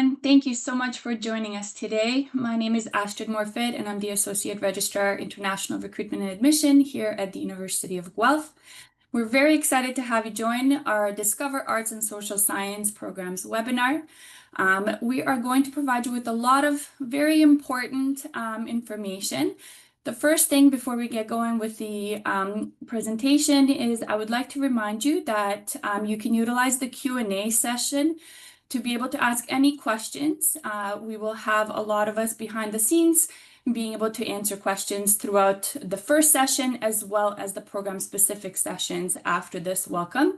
everyone. Thank you so much for joining us today. My name is Astrid Morfit, and I'm the Associate Registrar, International Recruitment and Admission here at the University of Guelph. We're very excited to have you join our Discover Arts and Social Science Programs webinar. We are going to provide you with a lot of very important information. The first thing before we get going with the presentation is I would like to remind you that you can utilize the Q&A session to be able to ask any questions. We will have a lot of us behind the scenes being able to answer questions throughout the first session as well as the program-specific sessions after this welcome.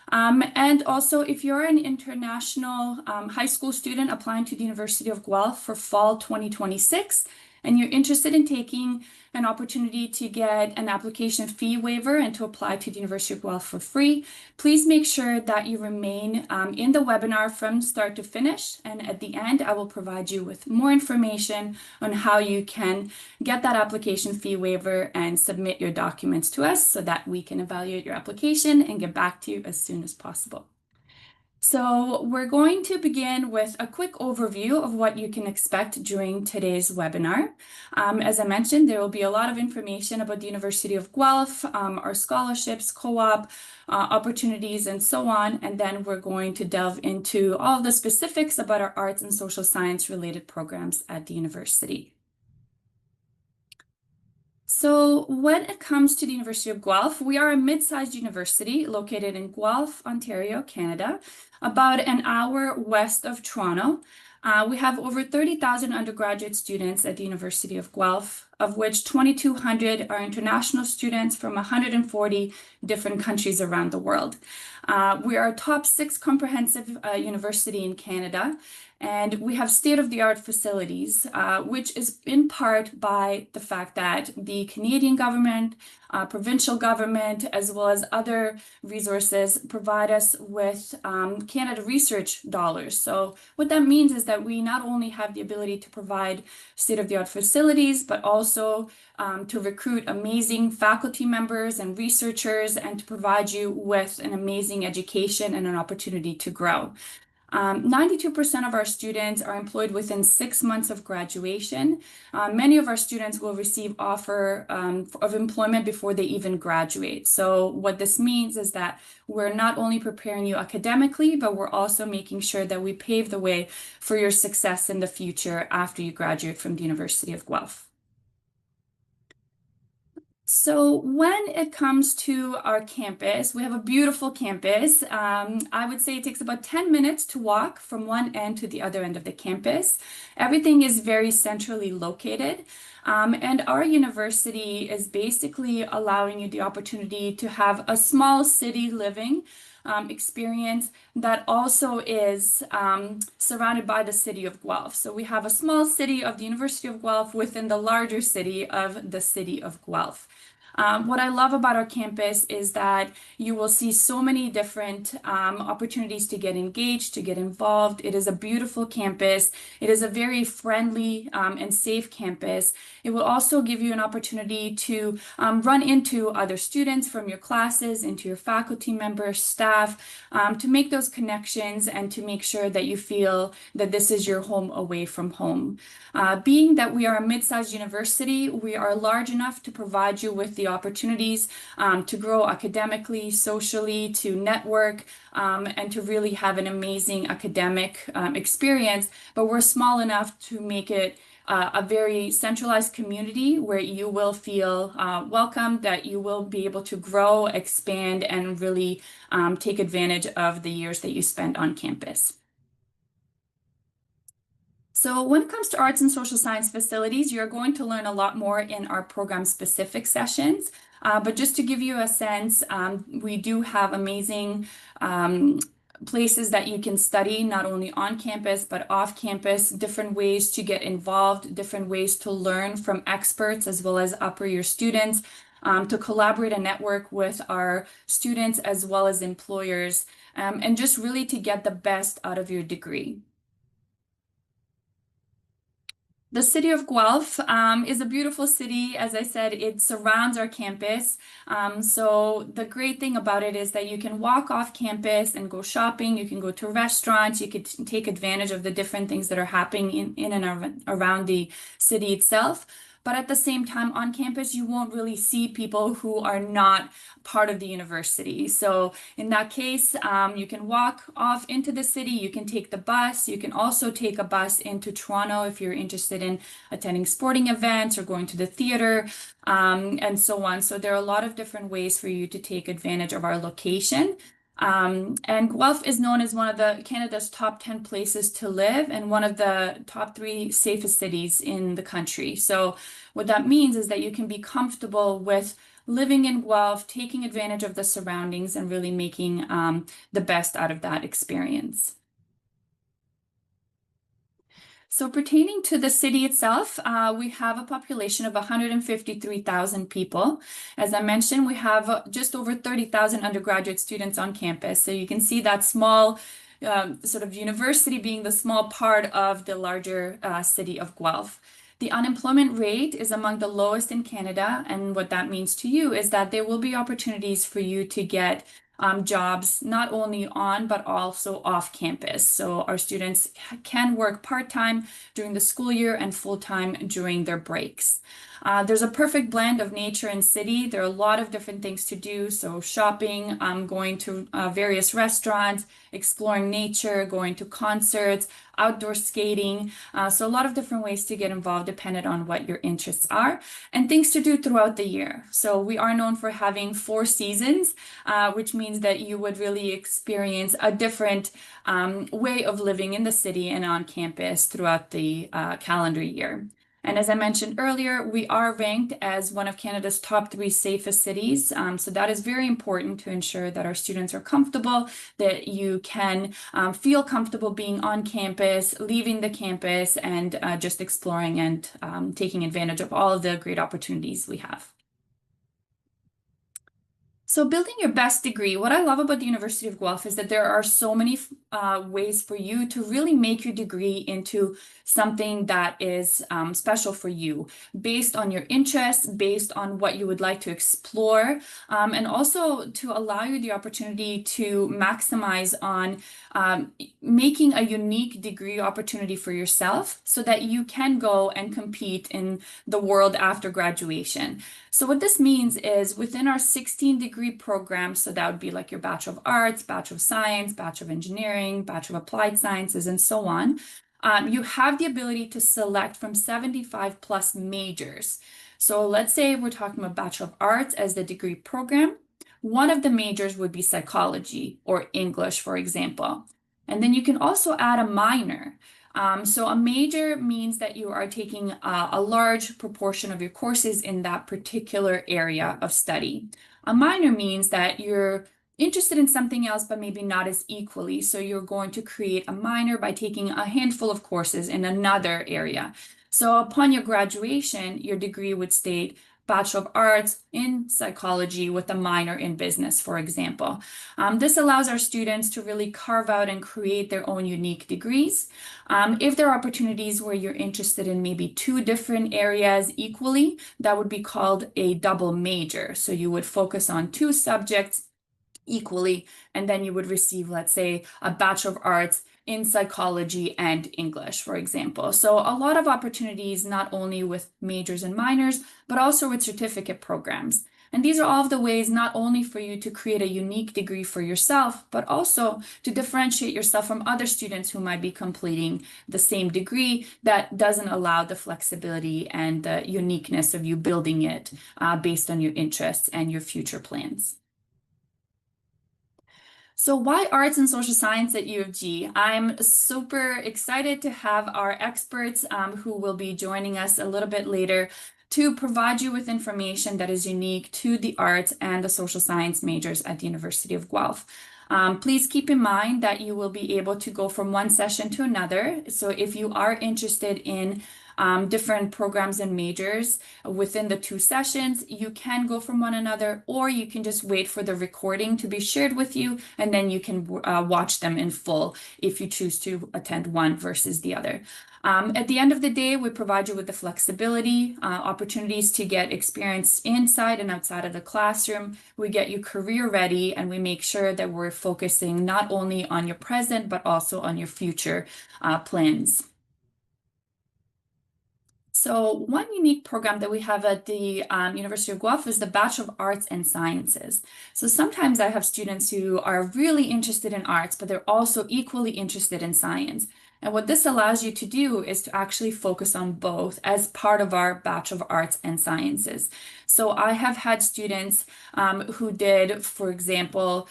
And also, if you're an international high school student applying to the University of Guelph for fall 2026, and you're interested in taking an opportunity to get an application fee waiver and to apply to the University of Guelph for free, please make sure that you remain in the webinar from start to finish. And at the end, I will provide you with more information on how you can get that application fee waiver and submit your documents to us so that we can evaluate your application and get back to you as soon as possible. So we're going to begin with a quick overview of what you can expect during today's webinar. As I mentioned, there will be a lot of information about the University of Guelph, our scholarships, co-op, opportunities, and so on. And then we're going to delve into all of the specifics about our arts and social science related programs at the university. So when it comes to the University of Guelph, we are a mid-sized university located in Guelph, Ontario, Canada, about an hour west of Toronto. We have over 30,000 undergraduate students at the University of Guelph, of which 2,200 are international students from 140 different countries around the world. We are a top 6 comprehensive university in Canada, and we have state-of-the-art facilities, which is in part by the fact that the Canadian government, provincial government, as well as other resources provide us with Canada research dollars. So what that means is that we not only have the ability to provide state-of-the-art facilities, but also to recruit amazing faculty members and researchers and to provide you with an amazing education and an opportunity to grow. 92% of our students are employed within 6 months of graduation. Many of our students will receive offer of employment before they even graduate. So what this means is that we're not only preparing you academically, but we're also making sure that we pave the way for your success in the future after you graduate from the University of Guelph. So when it comes to our campus, we have a beautiful campus. I would say it takes about 10 minutes to walk from one end to the other end of the campus. Everything is very centrally located. And our university is basically allowing you the opportunity to have a small city living experience that also is surrounded by the city of Guelph. So we have a small city of the University of Guelph within the larger city of the city of Guelph. What I love about our campus is that you will see so many different opportunities to get engaged, to get involved. It is a beautiful campus. It is a very friendly and safe campus. It will also give you an opportunity to run into other students from your classes, into your faculty members, staff, to make those connections and to make sure that you feel that this is your home away from home. Being that we are a mid-sized university, we are large enough to provide you with the opportunities to grow academically, socially, to network, and to really have an amazing academic experience. But we're small enough to make it a very centralized community where you will feel welcome, that you will be able to grow, expand, and really take advantage of the years that you spend on campus. So when it comes to arts and social science facilities, you're going to learn a lot more in our program-specific sessions. But just to give you a sense, we do have amazing places that you can study, not only on campus, but off campus, different ways to get involved, different ways to learn from experts as well as upper year students, to collaborate and network with our students as well as employers, and just really to get the best out of your degree. The city of Guelph is a beautiful city. As I said, it surrounds our campus. So the great thing about it is that you can walk off campus and go shopping. You can go to restaurants. You could take advantage of the different things that are happening in and around the city itself. But at the same time, on campus, you won't really see people who are not part of the university. So in that case, you can walk off into the city, you can take the bus, you can also take a bus into Toronto if you're interested in attending sporting events or going to the theater, and so on. So there are a lot of different ways for you to take advantage of our location. And Guelph is known as one of the Canada's top 10 places to live and one of the top three safest cities in the country. So what that means is that you can be comfortable with living in Guelph, taking advantage of the surroundings, and really making the best out of that experience. So pertaining to the city itself, we have a population of 153,000 people. As I mentioned, we have just over 30,000 undergraduate students on campus. So you can see that small sort of university being the small part of the larger city of Guelph. The unemployment rate is among the lowest in Canada, and what that means to you is that there will be opportunities for you to get jobs not only on but also off campus. So our students can work part-time during the school year and full-time during their breaks. There's a perfect blend of nature and city. There are a lot of different things to do. So shopping, going to various restaurants, exploring nature, going to concerts, outdoor skating. So a lot of different ways to get involved depending on what your interests are and things to do throughout the year. So we are known for having 4 seasons, which means that you would really experience a different way of living in the city and on campus throughout the calendar year. And as I mentioned earlier, we are ranked as one of Canada's top 3 safest cities. So that is very important to ensure that our students are comfortable, that you can feel comfortable being on campus, leaving the campus, and just exploring and taking advantage of all of the great opportunities we have. So building your best degree, what I love about the University of Guelph is that there are so many ways for you to really make your degree into something that is special for you, based on your interests, based on what you would like to explore, and also to allow you the opportunity to maximize on making a unique degree opportunity for yourself so that you can go and compete in the world after graduation. So what this means is within our 16-degree program, so that would be like your Bachelor of Arts, Bachelor of Science, Bachelor of Engineering, Bachelor of Applied Sciences, and so on, you have the ability to select from 75 plus majors. So let's say we're talking about Bachelor of Arts as the degree program. One of the majors would be psychology or English, for example. And then you can also add a minor. So a major means that you are taking a large proportion of your courses in that particular area of study. A minor means that you're interested in something else, but maybe not as equally. So you're going to create a minor by taking a handful of courses in another area. So upon your graduation, your degree would state Bachelor of Arts in Psychology with a minor in business, for example. This allows our students to really carve out and create their own unique degrees. If there are opportunities where you're interested in maybe 2 different areas equally, that would be called a double major. So you would focus on 2 subjects equally, and then you would receive, let's say, a Bachelor of Arts in Psychology and English, for example. So a lot of opportunities, not only with majors and minors, but also with certificate programs. And these are all of the ways not only for you to create a unique degree for yourself, but also to differentiate yourself from other students who might be completing the same degree that doesn't allow the flexibility and the uniqueness of you building it based on your interests and your future plans. So why arts and social science at U of G? I'm super excited to have our experts who will be joining us a little bit later to provide you with information that is unique to the arts and the social science majors at the University of Guelph. Please keep in mind that you will be able to go from one session to another. So if you are interested in different programs and majors within the 2 sessions. You can go from one another, or you can just wait for the recording to be shared with you, and then you can watch them in full if you choose to attend one versus the other. At the end of the day, we provide you with the flexibility, opportunities to get experience inside and outside of the classroom. We get you career ready, and we make sure that we're focusing not only on your present, but also on your future plans. So one unique program that we have at the University of Guelph is the Bachelor of Arts and Sciences. So sometimes I have students who are really interested in arts, but they're also equally interested in science. And what this allows you to do is to actually focus on both as part of our Bachelor of Arts and Sciences. So I have had students who did, for example,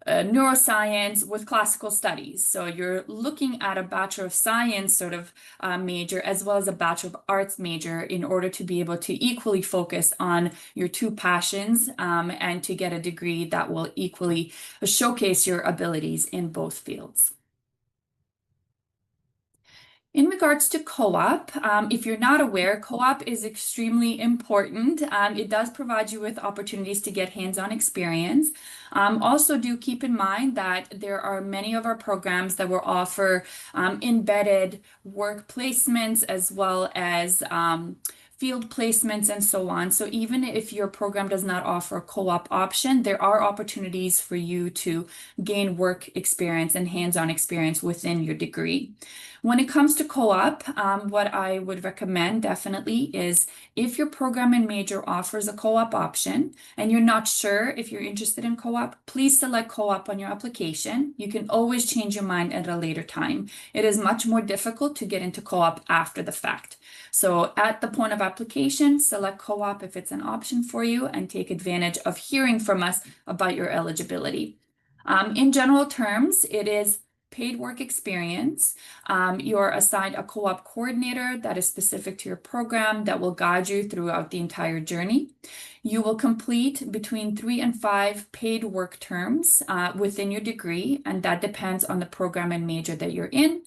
neuroscience with classical studies. So you're looking at a Bachelor of Science sort of major as well as a Bachelor of Arts major in order to be able to equally focus on your two passions and to get a degree that will equally showcase your abilities in both fields. In regards to co-op, if you're not aware, co-op is extremely important. It does provide you with opportunities to get hands-on experience. Also, do keep in mind that there are many of our programs that will offer embedded work placements as well as field placements and so on. So even if your program does not offer a co-op option, there are opportunities for you to gain work experience and hands-on experience within your degree. When it comes to co-op, what I would recommend definitely is if your program and major offers a co-op option and you're not sure if you're interested in co-op, please select co-op on your application. You can always change your mind at a later time. It is much more difficult to get into co-op after the fact. So at the point of application, select co-op if it's an option for you and take advantage of hearing from us about your eligibility. In general terms, it is paid work experience. You're assigned a co-op coordinator that is specific to your program that will guide you throughout the entire journey. You will complete between 3 and 5 paid work terms within your degree, and that depends on the program and major that you're in.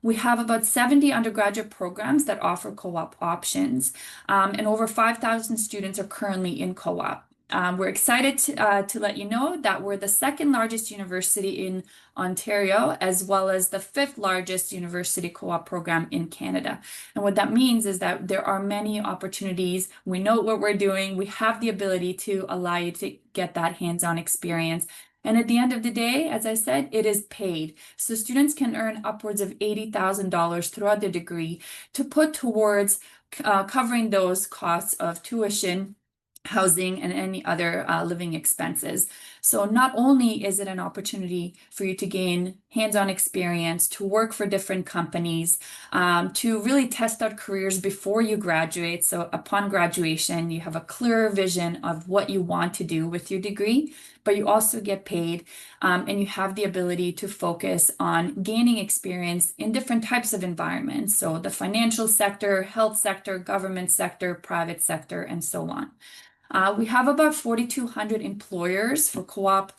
We have about 70 undergraduate programs that offer co-op options, and over 5,000 students are currently in co-op. We're excited to let you know that we're the second largest university in Ontario, as well as the 5th largest university co-op program in Canada. And what that means is that there are many opportunities. We know what we're doing. We have the ability to allow you to get that hands-on experience. And at the end of the day, as I said, it is paid. So students can earn upwards of $80,000 throughout their degree to put towards covering those costs of tuition, housing, and any other living expenses. So not only is it an opportunity for you to gain hands-on experience, to work for different companies, to really test out careers before you graduate. So upon graduation, you have a clearer vision of what you want to do with your degree, but you also get paid and you have the ability to focus on gaining experience in different types of environments. So the financial sector, health sector, government sector, private sector, and so on. We have about 4,200 employers for co-op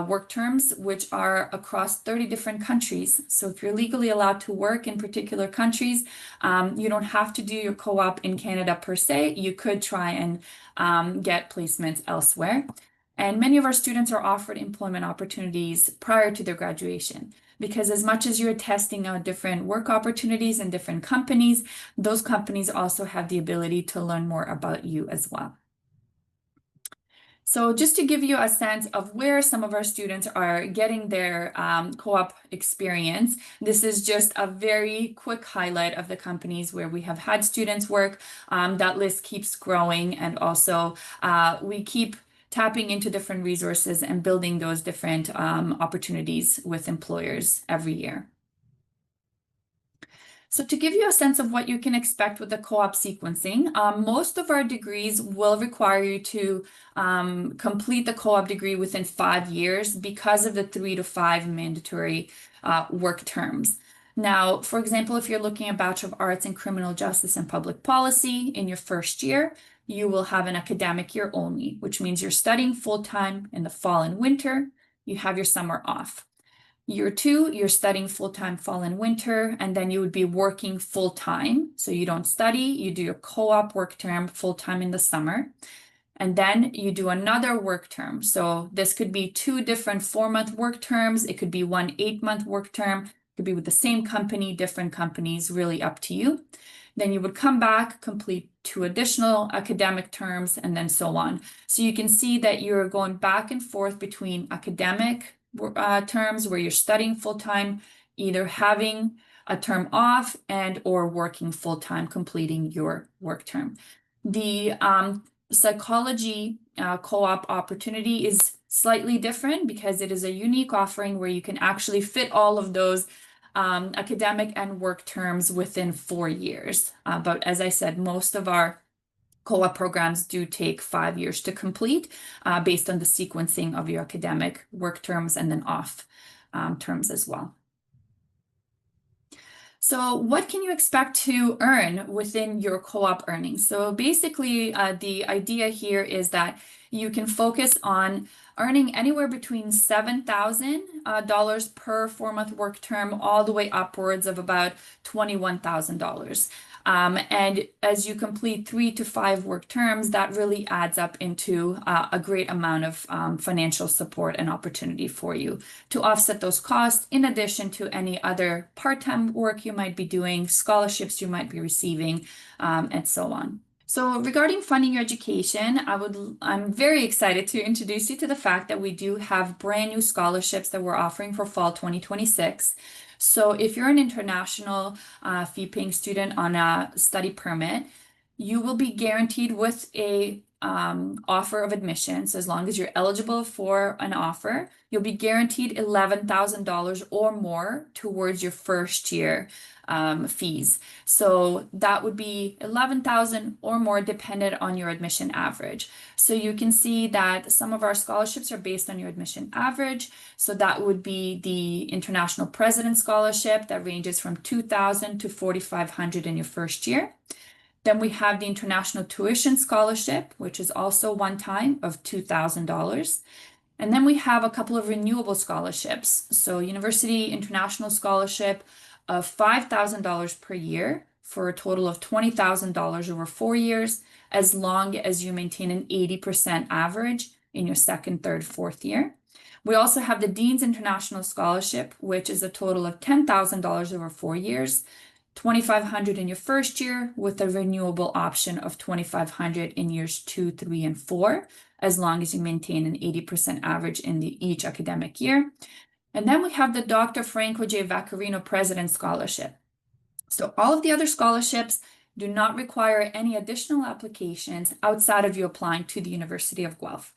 work terms, which are across 30 different countries. So if you're legally allowed to work in particular countries, you don't have to do your co-op in Canada per se. You could try and get placements elsewhere. And many of our students are offered employment opportunities prior to their graduation. Because as much as you're testing out different work opportunities in different companies, those companies also have the ability to learn more about you as well. So just to give you a sense of where some of our students are getting their co-op experience, this is just a very quick highlight of the companies where we have had students work. That list keeps growing, and also we keep tapping into different resources and building those different opportunities with employers every year. So to give you a sense of what you can expect with the co-op sequencing, most of our degrees will require you to complete the co-op degree within 5 years because of the 3 to 5 mandatory work terms. Now, for example, if you're looking at Bachelor of Arts in Criminal Justice and Public Policy in your first year, you will have an academic year only, which means you're studying full-time in the fall and winter. You have your summer off. Year two, you're studying full-time fall and winter, and then you would be working full-time. So you don't study, you do your co-op work term full-time in the summer. And then you do another work term. So this could be two different 4-month work terms. It could be one 8-month work term. It could be with the same company, different companies, really up to you. Then you would come back, complete 2 additional academic terms, and then so on. So you can see that you're going back and forth between academic terms where you're studying full-time, either having a term off and or working full-time, completing your work term. The psychology co-op opportunity is slightly different because it is a unique offering where you can actually fit all of those academic and work terms within 4 years. But as I said, most of our co-op programs do take 5 years to complete based on the sequencing of your academic work terms and then off terms as well. So what can you expect to earn within your co-op earnings? So basically, the idea here is that you can focus on earning anywhere between $7,000 per 4-month work term, all the way upwards of about $21,000. And as you complete 3 to 5 work terms, that really adds up into a great amount of financial support and opportunity for you to offset those costs, in addition to any other part-time work you might be doing, scholarships you might be receiving, and so on. So regarding funding your education, I'm very excited to introduce you to the fact that we do have brand new scholarships that we're offering for fall 2026. So if you're an international fee-paying student on a study permit, you will be guaranteed with a offer of admission. So as long as you're eligible for an offer, you'll be guaranteed $11,000 or more towards your first year fees. So that would be 11,000 or more dependent on your admission average. So you can see that some of our scholarships are based on your admission average. So that would be the International President Scholarship that ranges from 2,000 to 4,500 in your first year. Then we have the International Tuition Scholarship, which is also one time of $2,000. And then we have a couple of renewable scholarships. So University International Scholarship of $5,000 per year for a total of $20,000 over 4 years, as long as you maintain an 80% average in your second, third, fourth year. We also have the Dean's International Scholarship, which is a total of $10,000 over 4 years, $2,500 in your first year with a renewable option of $2,500 in years 2, 3, and 4, as long as you maintain an 80% average in each academic year. And then we have the Dr. Franco J. Vaccarino President Scholarship. So all of the other scholarships do not require any additional applications outside of you applying to the University of Guelph.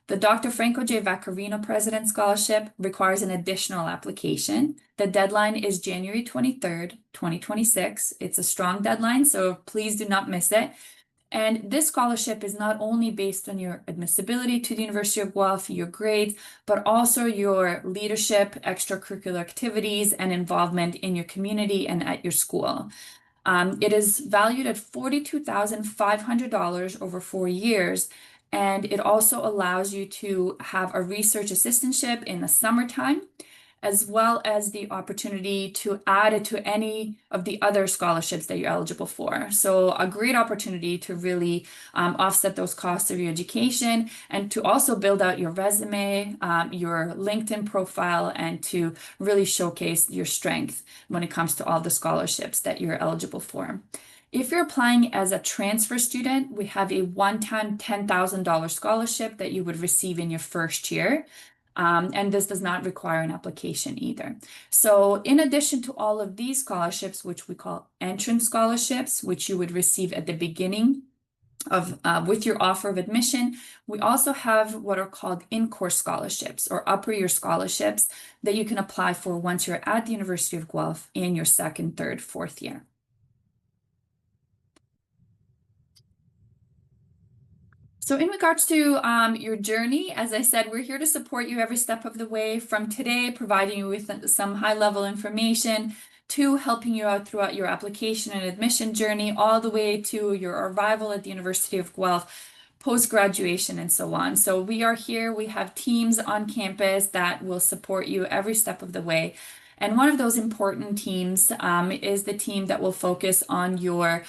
The Dr. Franco J. Vaccarino President Scholarship requires an additional application. The deadline is January 23rd, 2026. It's a strong deadline, so please do not miss it. And this scholarship is not only based on your admissibility to the University of Guelph, your grades, but also your leadership, extracurricular activities, and involvement in your community and at your school. It is valued at $42,500 over 4 years, and it also allows you to have a research assistantship in the summertime, as well as the opportunity to add it to any of the other scholarships that you're eligible for. So a great opportunity to really offset those costs of your education and to also build out your resume, your LinkedIn profile, and to really showcase your strength when it comes to all the scholarships that you're eligible for. If you're applying as a transfer student, we have a one-time $10,000 scholarship that you would receive in your first year. And this does not require an application either. So in addition to all of these scholarships, which we call entrance scholarships, which you would receive at the beginning of with your offer of admission, we also have what are called in-course scholarships or upper year scholarships that you can apply for once you're at the University of Guelph in your second, third, fourth year. So in regards to your journey, as I said, we're here to support you every step of the way, from today, providing you with some high-level information, to helping you out throughout your application and admission journey, all the way to your arrival at the University of Guelph, post-graduation and so on. So we are here, we have teams on campus that will support you every step of the way. And one of those important teams is the team that will focus on your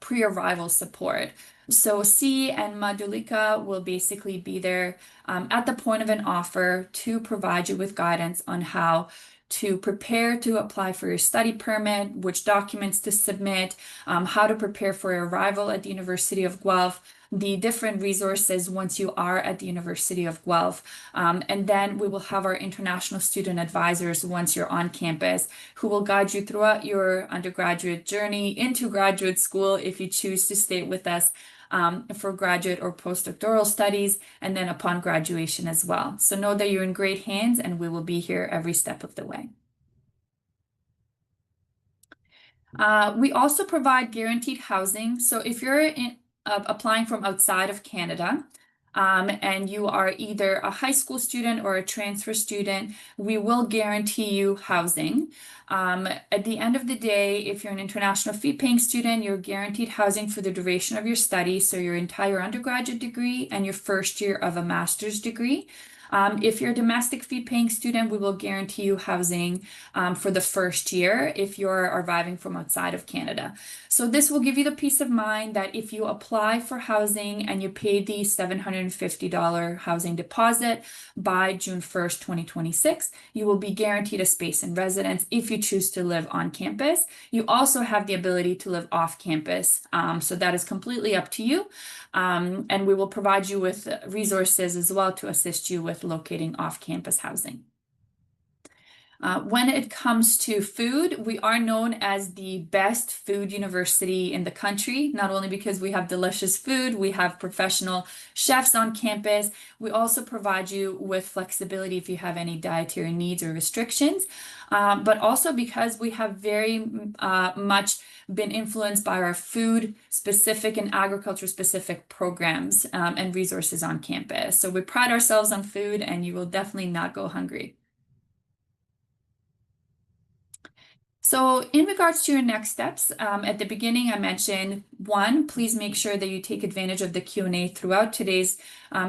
pre-arrival support. So C and Madhulika will basically be there at the point of an offer to provide you with guidance on how to prepare to apply for your study permit, which documents to submit, how to prepare for your arrival at the University of Guelph, the different resources once you are at the University of Guelph. And then we will have our international student advisors once you're on campus who will guide you throughout your undergraduate journey into graduate school if you choose to stay with us for graduate or postdoctoral studies, and then upon graduation as well. So know that you're in great hands and we will be here every step of the way. We also provide guaranteed housing. So if you're applying from outside of Canada, and you are either a high school student or a transfer student, we will guarantee you housing. At the end of the day, if you're an international fee-paying student, you're guaranteed housing for the duration of your study, so your entire undergraduate degree and your first year of a master's degree. If you're a domestic fee-paying student, we will guarantee you housing for the first year if you're arriving from outside of Canada. So this will give you the peace of mind that if you apply for housing and you pay the $750 housing deposit by June 1st, 2026, you will be guaranteed a space in residence if you choose to live on campus. You also have the ability to live off campus, so that is completely up to you. And we will provide you with resources as well to assist you with locating off-campus housing. When it comes to food, we are known as the best food university in the country, not only because we have delicious food, we have professional chefs on campus. We also provide you with flexibility if you have any dietary needs or restrictions, but also because we have very much been influenced by our food-specific and agriculture-specific programs and resources on campus. So we pride ourselves on food, and you will definitely not go hungry. So in regards to your next steps, at the beginning I mentioned, one, please make sure that you take advantage of the Q&A throughout today's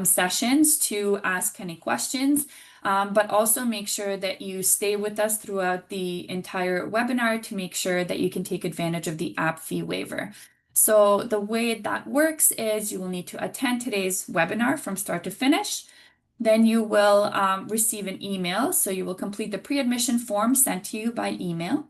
sessions to ask any questions, but also make sure that you stay with us throughout the entire webinar to make sure that you can take advantage of the app fee waiver. So the way that works is you will need to attend today's webinar from start to finish. Then you will receive an email, so you will complete the pre-admission form sent to you by email.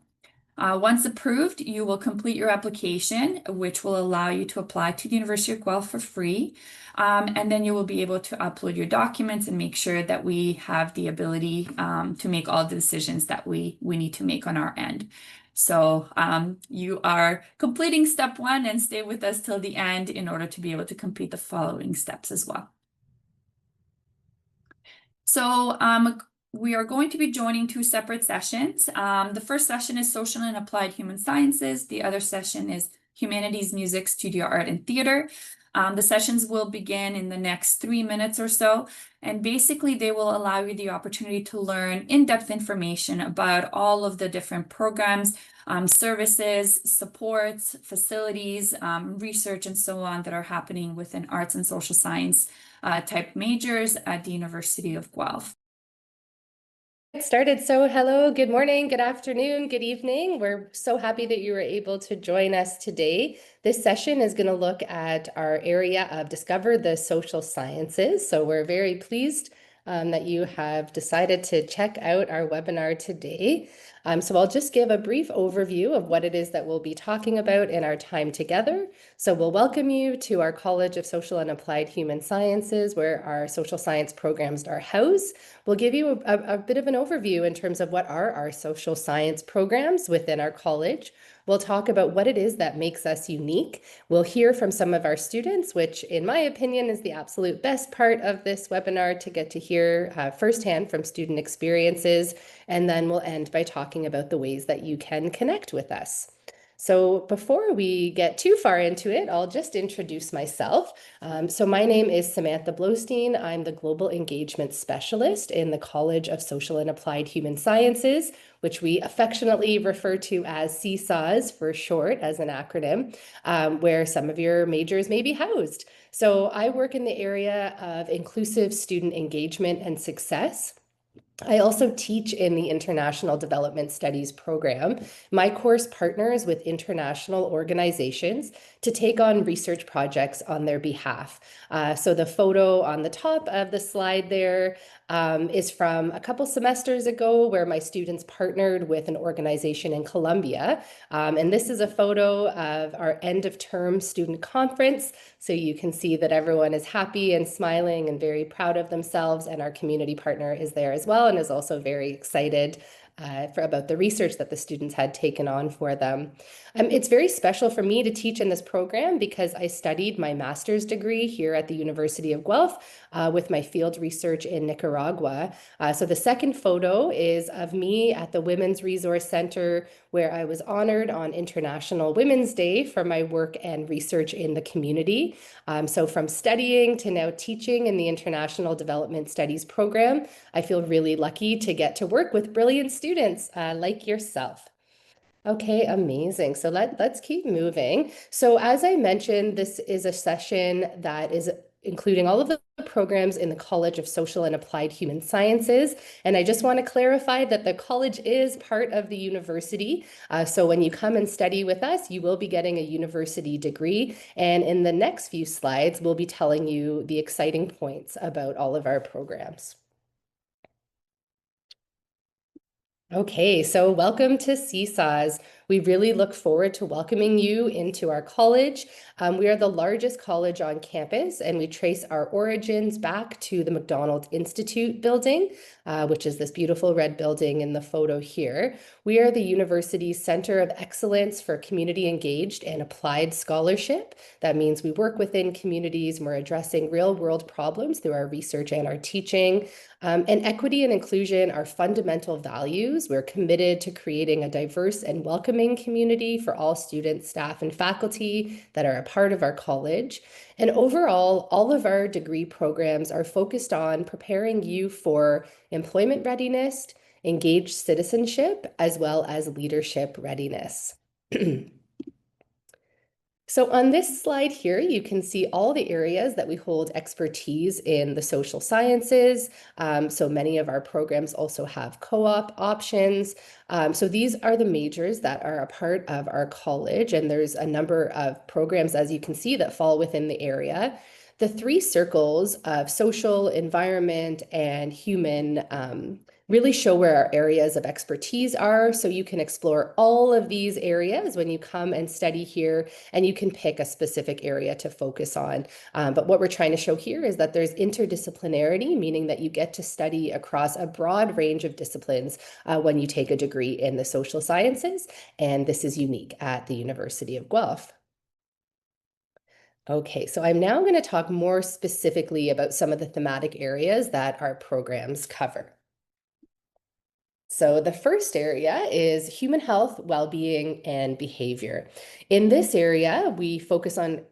Once approved, you will complete your application, which will allow you to apply to the University of Guelph for free. And then you will be able to upload your documents and make sure that we have the ability to make all the decisions that we need to make on our end. So you are completing step one, and stay with us till the end in order to be able to complete the following steps as well. So we are going to be joining two separate sessions. The first session is Social and Applied Human Sciences. The other session is Humanities, Music, Studio Art, and Theater. The sessions will begin in the next 3 minutes or so, and basically they will allow you the opportunity to learn in-depth information about all of the different programs, services, supports, facilities, research, and so on that are happening within arts and social science type majors at the University of Guelph. Started. So hello, good morning, good afternoon, good evening. We're so happy that you were able to join us today. This session is going to look at our area of Discover the Social Sciences. So we're very pleased that you have decided to check out our webinar today. So I'll just give a brief overview of what it is that we'll be talking about in our time together. So we'll welcome you to our College of Social and Applied Human Sciences, where our social science programs are housed. We'll give you a bit of an overview in terms of what are our social science programs within our college. We'll talk about what it is that makes us unique. We'll hear from some of our students, which in my opinion is the absolute best part of this webinar, to get to hear firsthand from student experiences. And then we'll end by talking about the ways that you can connect with us. So before we get too far into it, I'll just introduce myself. So my name is Samantha Blowstein. I'm the Global Engagement Specialist in the College of Social and Applied Human Sciences, which we affectionately refer to as CSAWS for short as an acronym, where some of your majors may be housed. So I work in the area of inclusive student engagement and success. I also teach in the International Development Studies program. My course partners with international organizations to take on research projects on their behalf. So the photo on the top of the slide there is from a couple semesters ago where my students partnered with an organization in Colombia. And this is a photo of our end of term student conference. So you can see that everyone is happy and smiling and very proud of themselves. And our community partner is there as well and is also very excited about the research that the students had taken on for them. It's very special for me to teach in this program because I studied my master's degree here at the University of Guelph with my field research in Nicaragua. So the second photo is of me at the Women's Resource Center where I was honored on International Women's Day for my work and research in the community. So from studying to now teaching in the International Development Studies program, I feel really lucky to get to work with brilliant students like yourself. Okay, amazing. So let's keep moving. So as I mentioned, this is a session that is including all of the programs in the College of Social and Applied Human Sciences. And I just want to clarify that the college is part of the university. So when you come and study with us, you will be getting a university degree. And in the next few slides, we'll be telling you the exciting points about all of our programs. Okay, so welcome to CSAWS. We really look forward to welcoming you into our college. We are the largest college on campus, and we trace our origins back to the McDonald Institute building, which is this beautiful red building in the photo here. We are the university's center of excellence for community engaged and applied scholarship. That means we work within communities, and we're addressing real world problems through our research and our teaching. And equity and inclusion are fundamental values. We're committed to creating a diverse and welcoming community for all students, staff, and faculty that are a part of our college. And overall, all of our degree programs are focused on preparing you for employment readiness, engaged citizenship, as well as leadership readiness. So on this slide here, you can see all the areas that we hold expertise in the social sciences. So many of our programs also have co-op options. So these are the majors that are a part of our college, and there's a number of programs, as you can see, that fall within the area. The three circles of social, environment, and human really show where our areas of expertise are. So you can explore all of these areas when you come and study here, and you can pick a specific area to focus on. But what we're trying to show here is that there's interdisciplinarity, meaning that you get to study across a broad range of disciplines when you take a degree in the social sciences. And this is unique at the University of Guelph. Okay, so I'm now going to talk more specifically about some of the thematic areas that our programs cover. So the first area is human health, well-being, and behavior. In this area, we focus on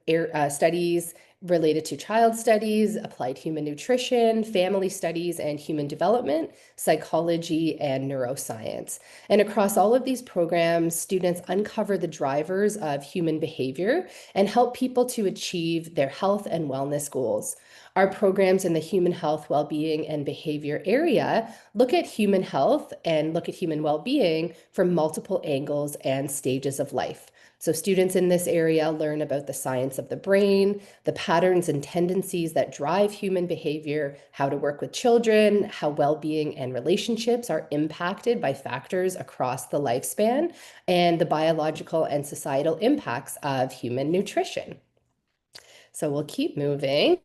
studies related to child studies, applied human nutrition, family studies, and human development, psychology, and neuroscience. And across all of these programs, students uncover the drivers of human behavior and help people to achieve their health and wellness goals. Our programs in the human health, well-being, and behavior area look at human health and look at human well-being from multiple angles and stages of life. So students in this area learn about the science of the brain, the patterns and tendencies that drive human behavior, how to work with children, how well-being and relationships are impacted by factors across the lifespan, and the biological and societal impacts of human nutrition. So we'll keep moving.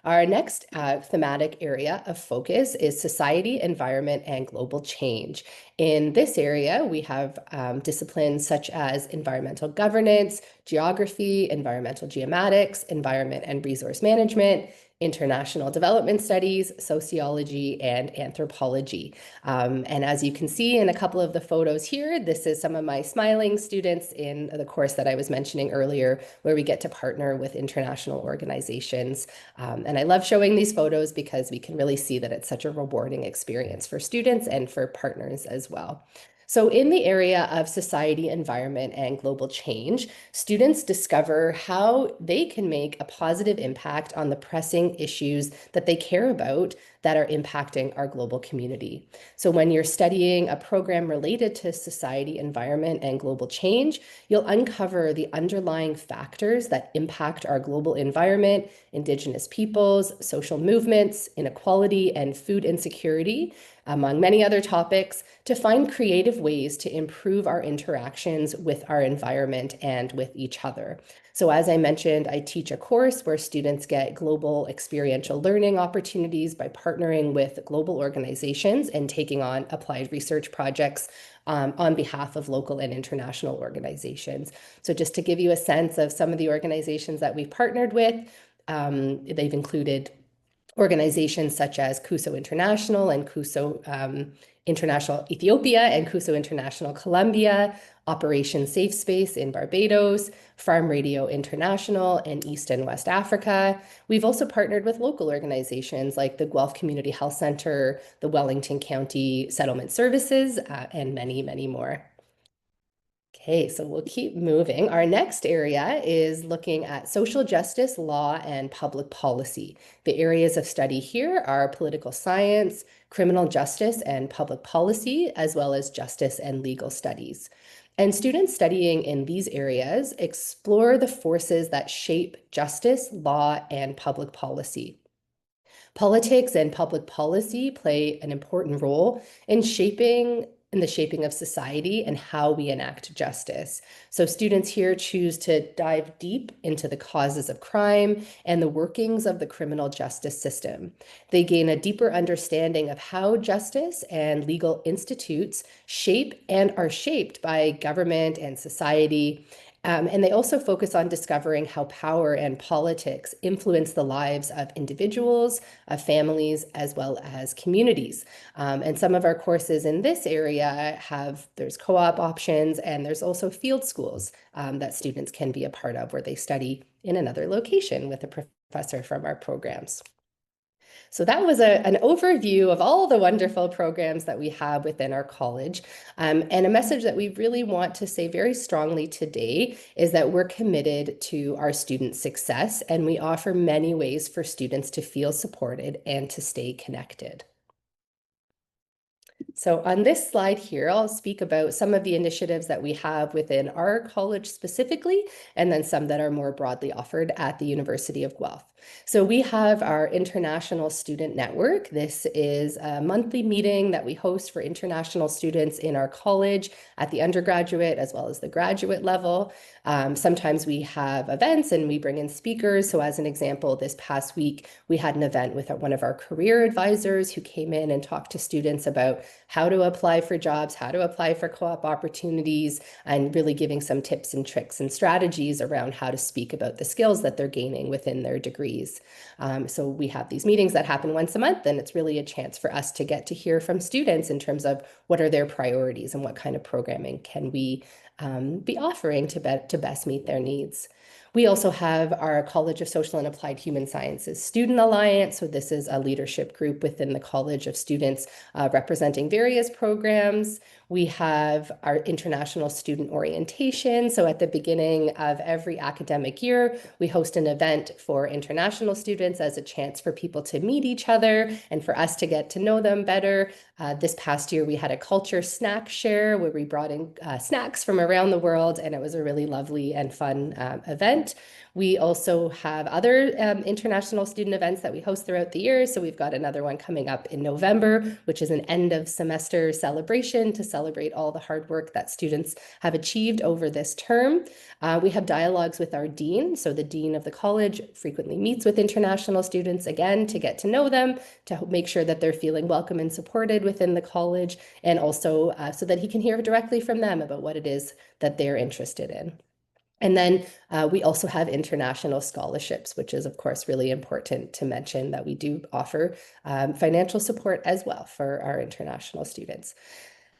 Our next thematic area of focus is society, environment, and global change. In this area, we have disciplines such as environmental governance, geography, environmental geomatics, environment and resource management, international development studies, sociology, and anthropology. And as you can see in a couple of the photos here, this is some of my smiling students in the course that I was mentioning earlier, where we get to partner with international organizations. And I love showing these photos because we can really see that it's such a rewarding experience for students and for partners as well. So in the area of society, environment, and global change, students discover how they can make a positive impact on the pressing issues that they care about that are impacting our global community. So when you're studying a program related to society, environment, and global change, you'll uncover the underlying factors that impact our global environment, Indigenous peoples, social movements, inequality, and food insecurity, among many other topics, to find creative ways to improve our interactions with our environment and with each other. So as I mentioned, I teach a course where students get global experiential learning opportunities by partnering with global organizations and taking on applied research projects on behalf of local and international organizations. So just to give you a sense of some of the organizations that we've partnered with, they've included organizations such as CUSO International and CUSO International Ethiopia and CUSO International Colombia, Operation Safe Space in Barbados, Farm Radio International, and East and West Africa. We've also partnered with local organizations like the Guelph Community Health Center, the Wellington County Settlement Services, and many, many more. Okay, so we'll keep moving. Our next area is looking at social justice, law, and public policy. The areas of study here are political science, criminal justice and public policy, as well as justice and legal studies. And students studying in these areas explore the forces that shape justice, law, and public policy. Politics and public policy play an important role in the shaping of society and how we enact justice. So students here choose to dive deep into the causes of crime and the workings of the criminal justice system. They gain a deeper understanding of how justice and legal institutes shape and are shaped by government and society. And they also focus on discovering how power and politics influence the lives of individuals, of families, as well as communities. And some of our courses in this area there's co-op options, and there's also field schools that students can be a part of where they study in another location with a professor from our programs. So that was an overview of all the wonderful programs that we have within our college. And a message that we really want to say very strongly today is that we're committed to our student success, and we offer many ways for students to feel supported and to stay connected. So on this slide here, I'll speak about some of the initiatives that we have within our college specifically, and then some that are more broadly offered at the University of Guelph. So we have our International Student Network. This is a monthly meeting that we host for international students in our college at the undergraduate as well as the graduate level. Sometimes we have events and we bring in speakers. So as an example, this past week, we had an event with one of our career advisors who came in and talked to students about how to apply for jobs, how to apply for co-op opportunities, and really giving some tips and tricks and strategies around how to speak about the skills that they're gaining within their degrees. So we have these meetings that happen once a month, and it's really a chance for us to get to hear from students in terms of what are their priorities and what kind of programming can we be offering to best meet their needs. We also have our College of Social and Applied Human Sciences Student Alliance. So this is a leadership group within the College of Students representing various programs. We have our International Student Orientation. So at the beginning of every academic year, we host an event for international students as a chance for people to meet each other and for us to get to know them better. This past year, we had a culture snack share where we brought in snacks from around the world, and it was a really lovely and fun event. We also have other international student events that we host throughout the year. So we've got another one coming up in November, which is an end of semester celebration to celebrate all the hard work that students have achieved over this term. We have dialogues with our dean. So the dean of the college frequently meets with international students, again, to get to know them, to make sure that they're feeling welcome and supported within the college, and also so that he can hear directly from them about what it is that they're interested in. And then we also have international scholarships, which is, of course, really important to mention that we do offer financial support as well for our international students.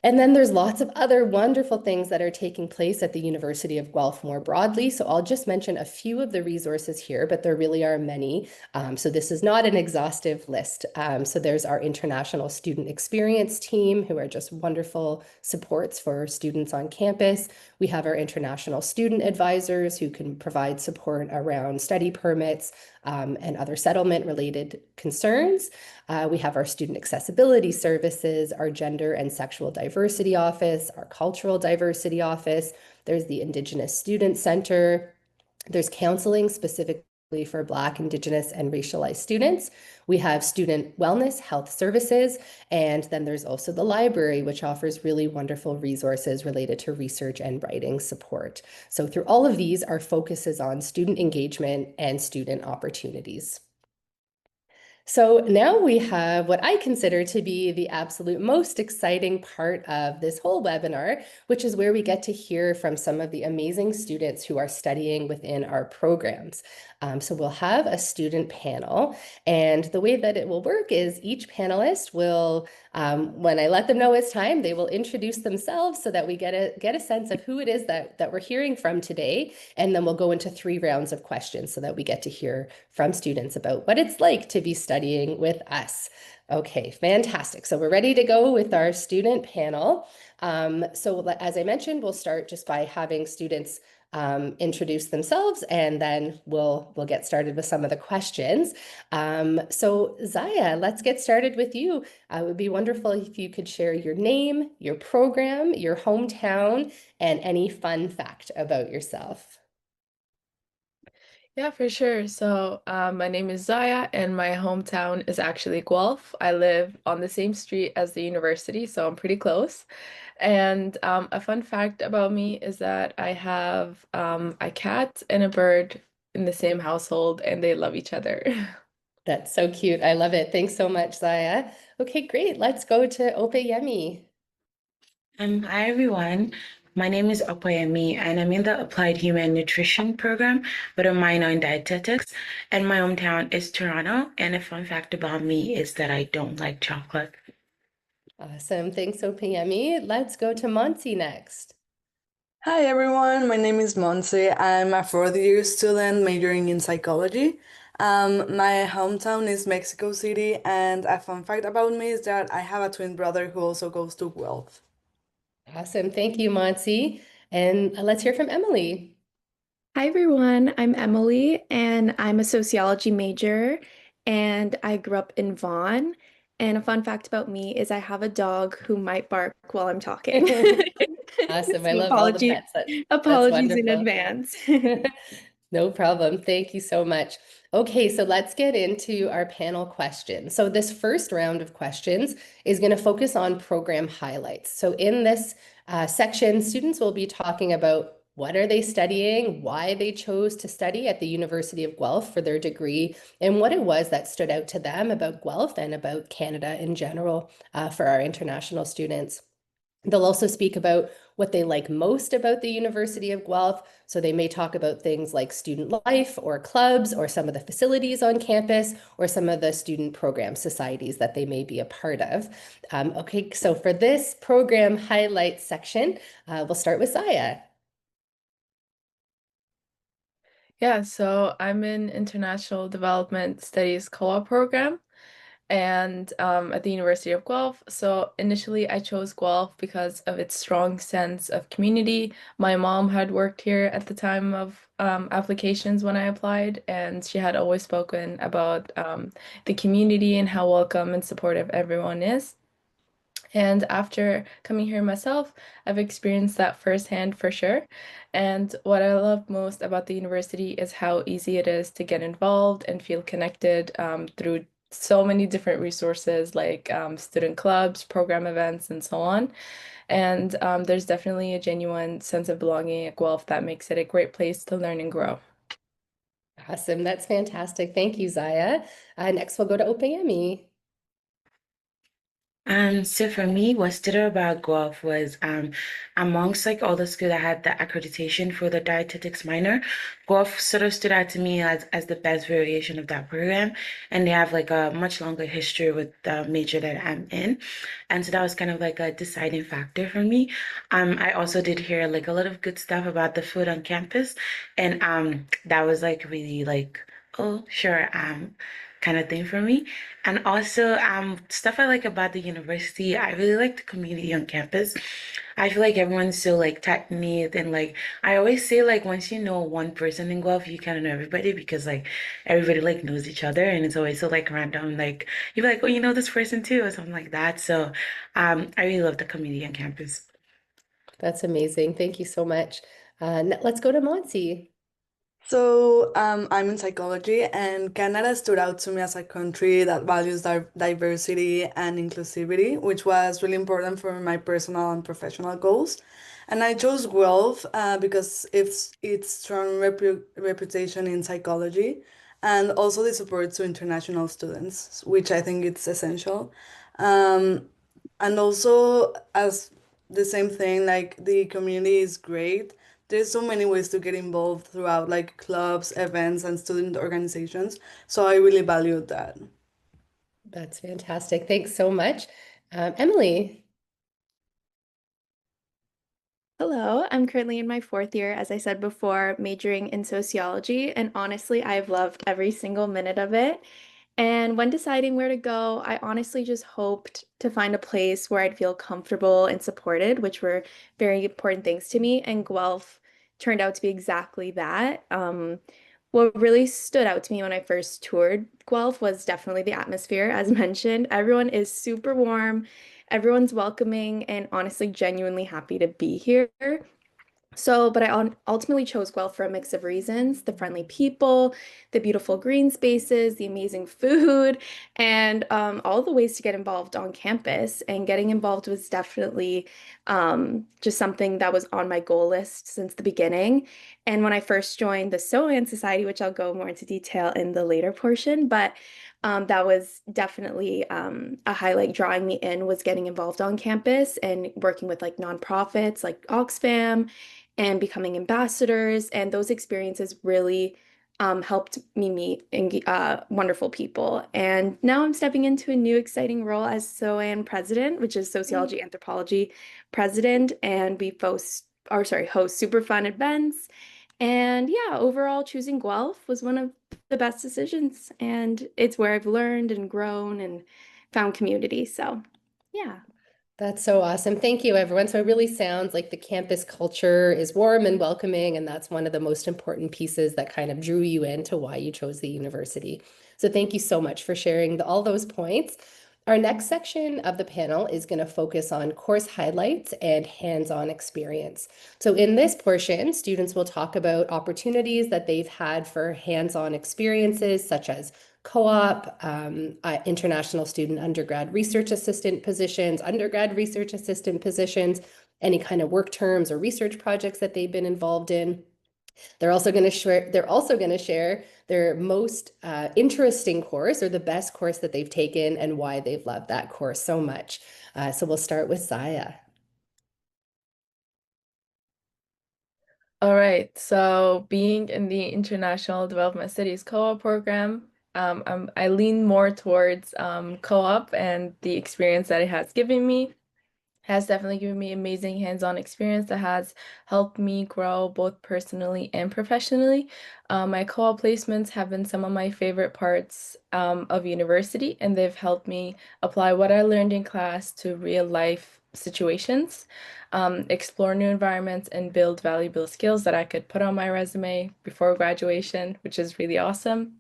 And then there's lots of other wonderful things that are taking place at the University of Guelph more broadly. So I'll just mention a few of the resources here, but there really are many. So this is not an exhaustive list. So there's our International Student Experience team, who are just wonderful supports for students on campus. We have our international student advisors who can provide support around study permits and other settlement related concerns. We have our student accessibility services, our gender and sexual diversity office, our cultural diversity office. There's the Indigenous Student Center. There's counseling specifically for Black, Indigenous, and racialized students. We have student wellness health services, and then there's also the library, which offers really wonderful resources related to research and writing support. So through all of these, our focus is on student engagement and student opportunities. So now we have what I consider to be the absolute most exciting part of this whole webinar, which is where we get to hear from some of the amazing students who are studying within our programs. So we'll have a student panel, and the way that it will work is each panelist will, when I let them know it's time, they will introduce themselves so that we get a sense of who it is that we're hearing from today, and then we'll go into 3 rounds of questions so that we get to hear from students about what it's like to be studying with us. Okay, fantastic. So we're ready to go with our student panel. So as I mentioned, we'll start just by having students introduce themselves, and then we'll get started with some of the questions. So Zaya, let's get started with you. It would be wonderful if you could share your name, your program, your hometown, and any fun fact about yourself. Yeah, for sure. So, my name is Zaya, and my hometown is actually Guelph. I live on the same street as the university, so I'm pretty close. And a fun fact about me is that I have a cat and a bird in the same household, and they love each other. That's so cute. I love it. Thanks so much, Zaya. Okay, great. Let's go to Opeyemi. Hi everyone. My name is Okoyemi and I'm in the Applied Human Nutrition program with a minor in dietetics. And my hometown is Toronto. And a fun fact about me is that I don't like chocolate. Awesome. Thanks, Opeyemi. Let's go to Monty next. Hi everyone, my name is Monse. I'm a fourth year student majoring in psychology. My hometown is Mexico City, and a fun fact about me is that I have a twin brother who also goes to Guelph. Awesome. Thank you, Monty. And let's hear from Emily. Hi everyone, I'm Emily and I'm a sociology major and I grew up in Vaughan. And a fun fact about me is I have a dog who might bark while I'm talking. Awesome. I So love all the pets. That's apologies in wonderful. advance. No problem. Thank you so much. Okay, so let's get into our panel questions. So this first round of questions is going to focus on program highlights. So in this section, students will be talking about what are they studying, why they chose to study at the University of Guelph for their degree, and what it was that stood out to them about Guelph and about Canada in general for our international students. They'll also speak about what they like most about the University of Guelph. So they may talk about things like student life or clubs or some of the facilities on campus or some of the student program societies that they may be a part of. Okay, so for this program highlights section, we'll start with Zaya. Yeah, so I'm in International Development Studies co-op program and at the University of Guelph. So initially I chose Guelph because of its strong sense of community. My mom had worked here at the time of applications when I applied, and she had always spoken about the community and how welcome and supportive everyone is. And after coming here myself, I've experienced that firsthand for sure. And what I love most about the university is how easy it is to get involved and feel connected through so many different resources like student clubs, program events, and so on. And there's definitely a genuine sense of belonging at Guelph that makes it a great place to learn and grow. Awesome. That's fantastic. Thank you, Zaya. Next, we'll go to Opeyemi. So for me, what stood out about Guelph was amongst like all the schools that had the accreditation for the dietetics minor, Guelph sort of stood out to me as the best variation of that program. And they have like a much longer history with the major that I'm in. And so that was kind of like a deciding factor for me. I also did hear like a lot of good stuff about the food on campus. And that was like really like, oh, sure, kind of thing for me. And also, stuff I like about the university, I really like the community on campus. I feel like everyone's so like tight-knit and like I always say like once you know one person in Guelph, you kind of know everybody because like everybody like knows each other and it's always so like random. Like you're like, oh, you know this person too, or something like that. So, I really love the community on campus. That's amazing. Thank you so much. Let's go to Monty. So, I'm in psychology, and Canada stood out to me as a country that values diversity and inclusivity, which was really important for my personal and professional goals. And I chose Guelph because its strong reputation in psychology and also the support to international students, which I think it's essential. Um, and also, as the same thing, like the community is great. There's so many ways to get involved throughout like clubs, events, and student organizations. So I really valued that. That's fantastic. Thanks so much. Emily. Hello, I'm currently in my fourth year, as I said before, majoring in sociology, and honestly, I've loved every single minute of it. And when deciding where to go, I honestly just hoped to find a place where I'd feel comfortable and supported, which were very important things to me. And Guelph turned out to be exactly that. What really stood out to me when I first toured Guelph was definitely the atmosphere, as mentioned. Everyone is super warm, everyone's welcoming, and honestly, genuinely happy to be here. So, but I ultimately chose Guelph for a mix of reasons: the friendly people, the beautiful green spaces, the amazing food, and all the ways to get involved on campus. And getting involved was definitely just something that was on my goal list since the beginning. And when I first joined the SOAN Society, which I'll go more into detail in the later portion, but that was definitely a highlight drawing me in was getting involved on campus and working with like nonprofits like Oxfam and becoming ambassadors. And those experiences really helped me meet wonderful people. And now I'm stepping into a new exciting role as SOAN president, which is sociology anthropology president. And we host super fun events. And yeah, overall, choosing Guelph was one of the best decisions. And it's where I've learned and grown and found community. So yeah. That's so awesome. Thank you, everyone. So it really sounds like the campus culture is warm and welcoming, and that's one of the most important pieces that kind of drew you into why you chose the university. So thank you so much for sharing all those points. Our next section of the panel is going to focus on course highlights and hands-on experience. So in this portion, students will talk about opportunities that they've had for hands-on experiences, such as co-op, international student undergrad research assistant positions, undergrad research assistant positions, any kind of work terms or research projects that they've been involved in. They're also going to share their most interesting course or the best course that they've taken and why they've loved that course so much. So we'll start with Zaya. All right, so being in the International Development Studies co-op program, I lean more towards co-op, and the experience that it has given me has definitely given me amazing hands-on experience that has helped me grow both personally and professionally. My co-op placements have been some of my favorite parts of university, and they've helped me apply what I learned in class to real life situations, explore new environments, and build valuable skills that I could put on my resume before graduation, which is really awesome.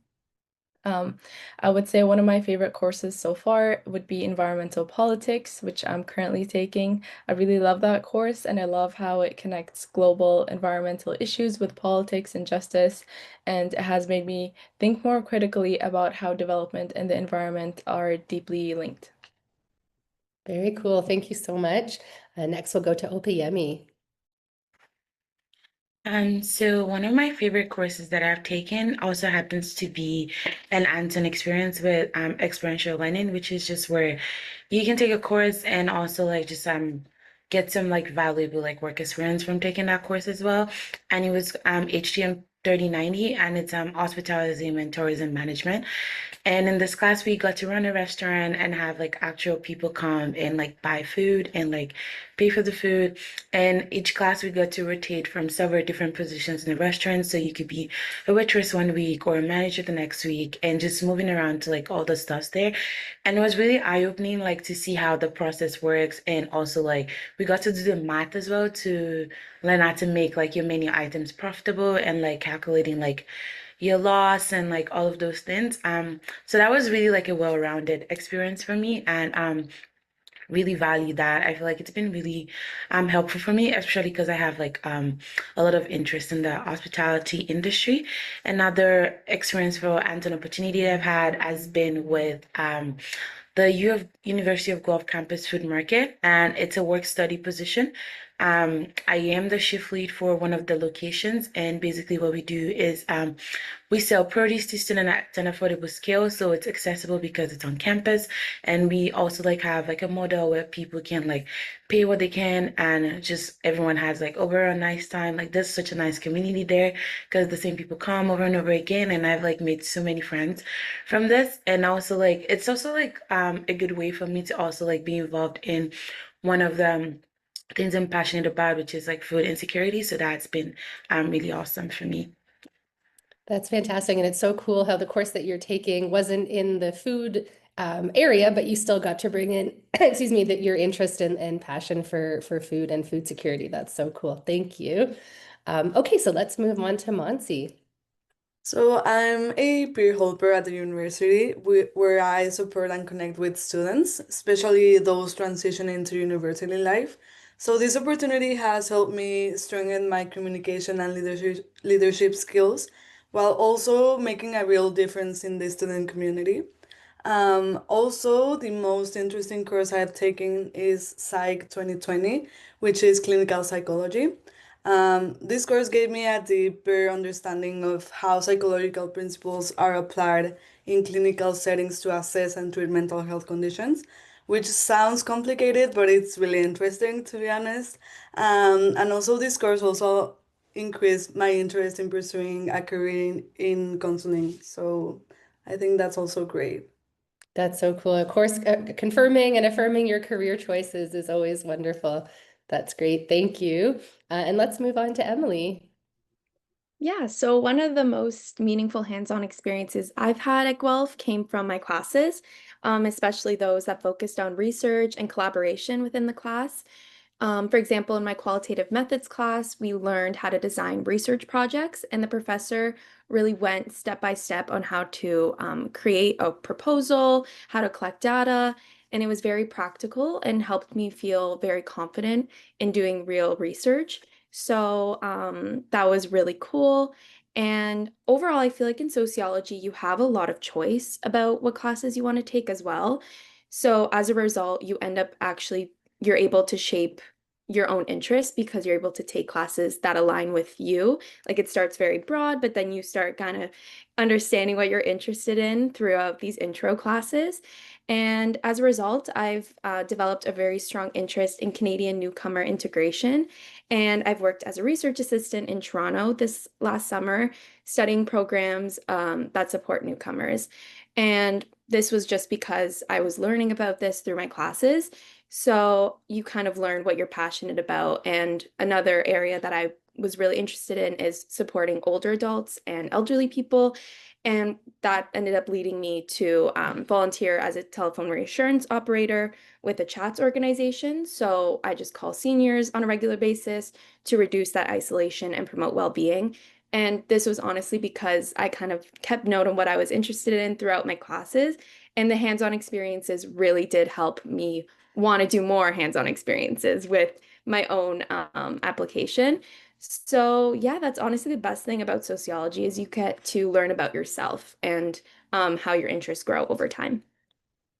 Um, I would say one of my favorite courses so far would be environmental politics, which I'm currently taking. I really love that course, and I love how it connects global environmental issues with politics and justice, and it has made me think more critically about how development and the environment are deeply linked. Very cool. Thank you so much. Next, we'll go to Opeyemi. So one of my favorite courses that I've taken also happens to be an hands-on experience with experiential learning, which is just where you can take a course and also like just get some like valuable like work experience from taking that course as well. And it was HTM 3090 and it's hospitality and tourism management. And in this class, we got to run a restaurant and have like actual people come and like buy food and like pay for the food. And each class, we got to rotate from several different positions in the restaurant. So you could be a waitress one week or a manager the next week and just moving around to like all the stuffs there. And it was really eye-opening, like to see how the process works. And also like we got to do the math as well to learn how to make like your menu items profitable and like calculating like your loss and like all of those things. So that was really like a well-rounded experience for me and really value that. I feel like it's been really helpful for me, especially because I have like a lot of interest in the hospitality industry. Another experience for and an opportunity I've had has been with the University of Guelph campus food market, and it's a work study position. I am the shift lead for one of the locations, and basically what we do is we sell produce to students at an affordable scale, so it's accessible because it's on campus, and we also like have like a model where people can like pay what they can, and just everyone has like over a nice time. Like there's such a nice community there because the same people come over and over again, and I've like made so many friends from this, and also like it's also like a good way for me to also like be involved in one of the things I'm passionate about, which is like food insecurity. So that's been really awesome for me. That's fantastic. And it's so cool how the course that you're taking wasn't in the food area, but you still got to bring in, excuse me, that your interest and passion for food and food security. That's so cool. Thank you. Okay, so let's move on to Monsi. So I'm a peer helper at the university where I support and connect with students, especially those transitioning to university life. So this opportunity has helped me strengthen my communication and leadership skills while also making a real difference in the student community. Also, the most interesting course I've taken is Psych 2020, which is clinical psychology. This course gave me a deeper understanding of how psychological principles are applied in clinical settings to assess and treat mental health conditions, which sounds complicated, but it's really interesting to be honest. And also, this course also increased my interest in pursuing a career in counseling. So I think that's also great. That's so cool. Of course, confirming and affirming your career choices is always wonderful. That's great. Thank you. And let's move on to Emily. Yeah, so one of the most meaningful hands-on experiences I've had at Guelph came from my classes, especially those that focused on research and collaboration within the class. For example, in my qualitative methods class, we learned how to design research projects, and the professor really went step by step on how to create a proposal, how to collect data, and it was very practical and helped me feel very confident in doing real research. So that was really cool. And overall, I feel like in sociology, you have a lot of choice about what classes you want to take as well. So as a result, you end up actually, you're able to shape your own interests because you're able to take classes that align with you. Like it starts very broad, but then you start kind of understanding what you're interested in throughout these intro classes. And as a result, I've developed a very strong interest in Canadian newcomer integration. And I've worked as a research assistant in Toronto this last summer, studying programs that support newcomers. And this was just because I was learning about this through my classes. So you kind of learn what you're passionate about. And another area that I was really interested in is supporting older adults and elderly people. And that ended up leading me to volunteer as a telephone reassurance operator with a CHATS organization. So I just call seniors on a regular basis to reduce that isolation and promote well-being. And this was honestly because I kind of kept note on what I was interested in throughout my classes. And the hands-on experiences really did help me want to do more hands-on experiences with my own application. So yeah, that's honestly the best thing about sociology is you get to learn about yourself and how your interests grow over time.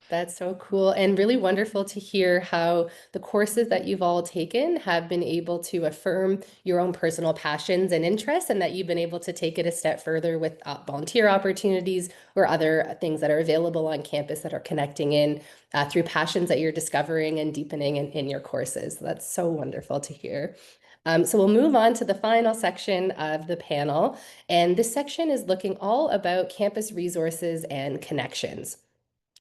That's so cool and really wonderful to hear how the courses that you've all taken have been able to affirm your own personal passions and interests, and that you've been able to take it a step further with volunteer opportunities or other things that are available on campus that are connecting in through passions that you're discovering and deepening in your courses. That's so wonderful to hear. So we'll move on to the final section of the panel, and this section is looking all about campus resources and connections.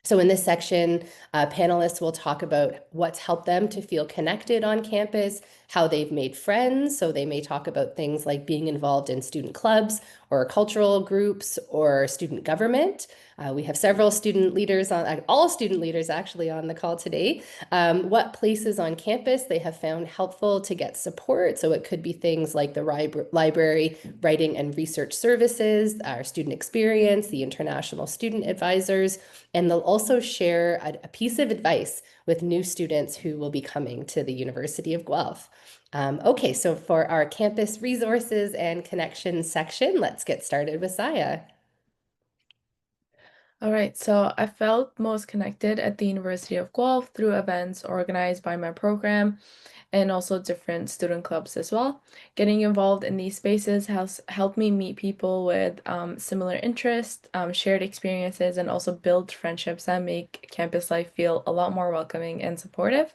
So in this section, panelists will talk about what's helped them to feel connected on campus, how they've made friends. So they may talk about things like being involved in student clubs or cultural groups or student government. We have several student leaders all student leaders actually on the call today. What places on campus they have found helpful to get support. So it could be things like the library, writing and research services, our student experience, the international student advisors, and they'll also share a piece of advice with new students who will be coming to the University of Guelph. Okay, so for our campus resources and connections section, let's get started with Zaya. All right, so I felt most connected at the University of Guelph through events organized by my program and also different student clubs as well. Getting involved in these spaces has helped me meet people with similar interests, shared experiences, and also build friendships that make campus life feel a lot more welcoming and supportive.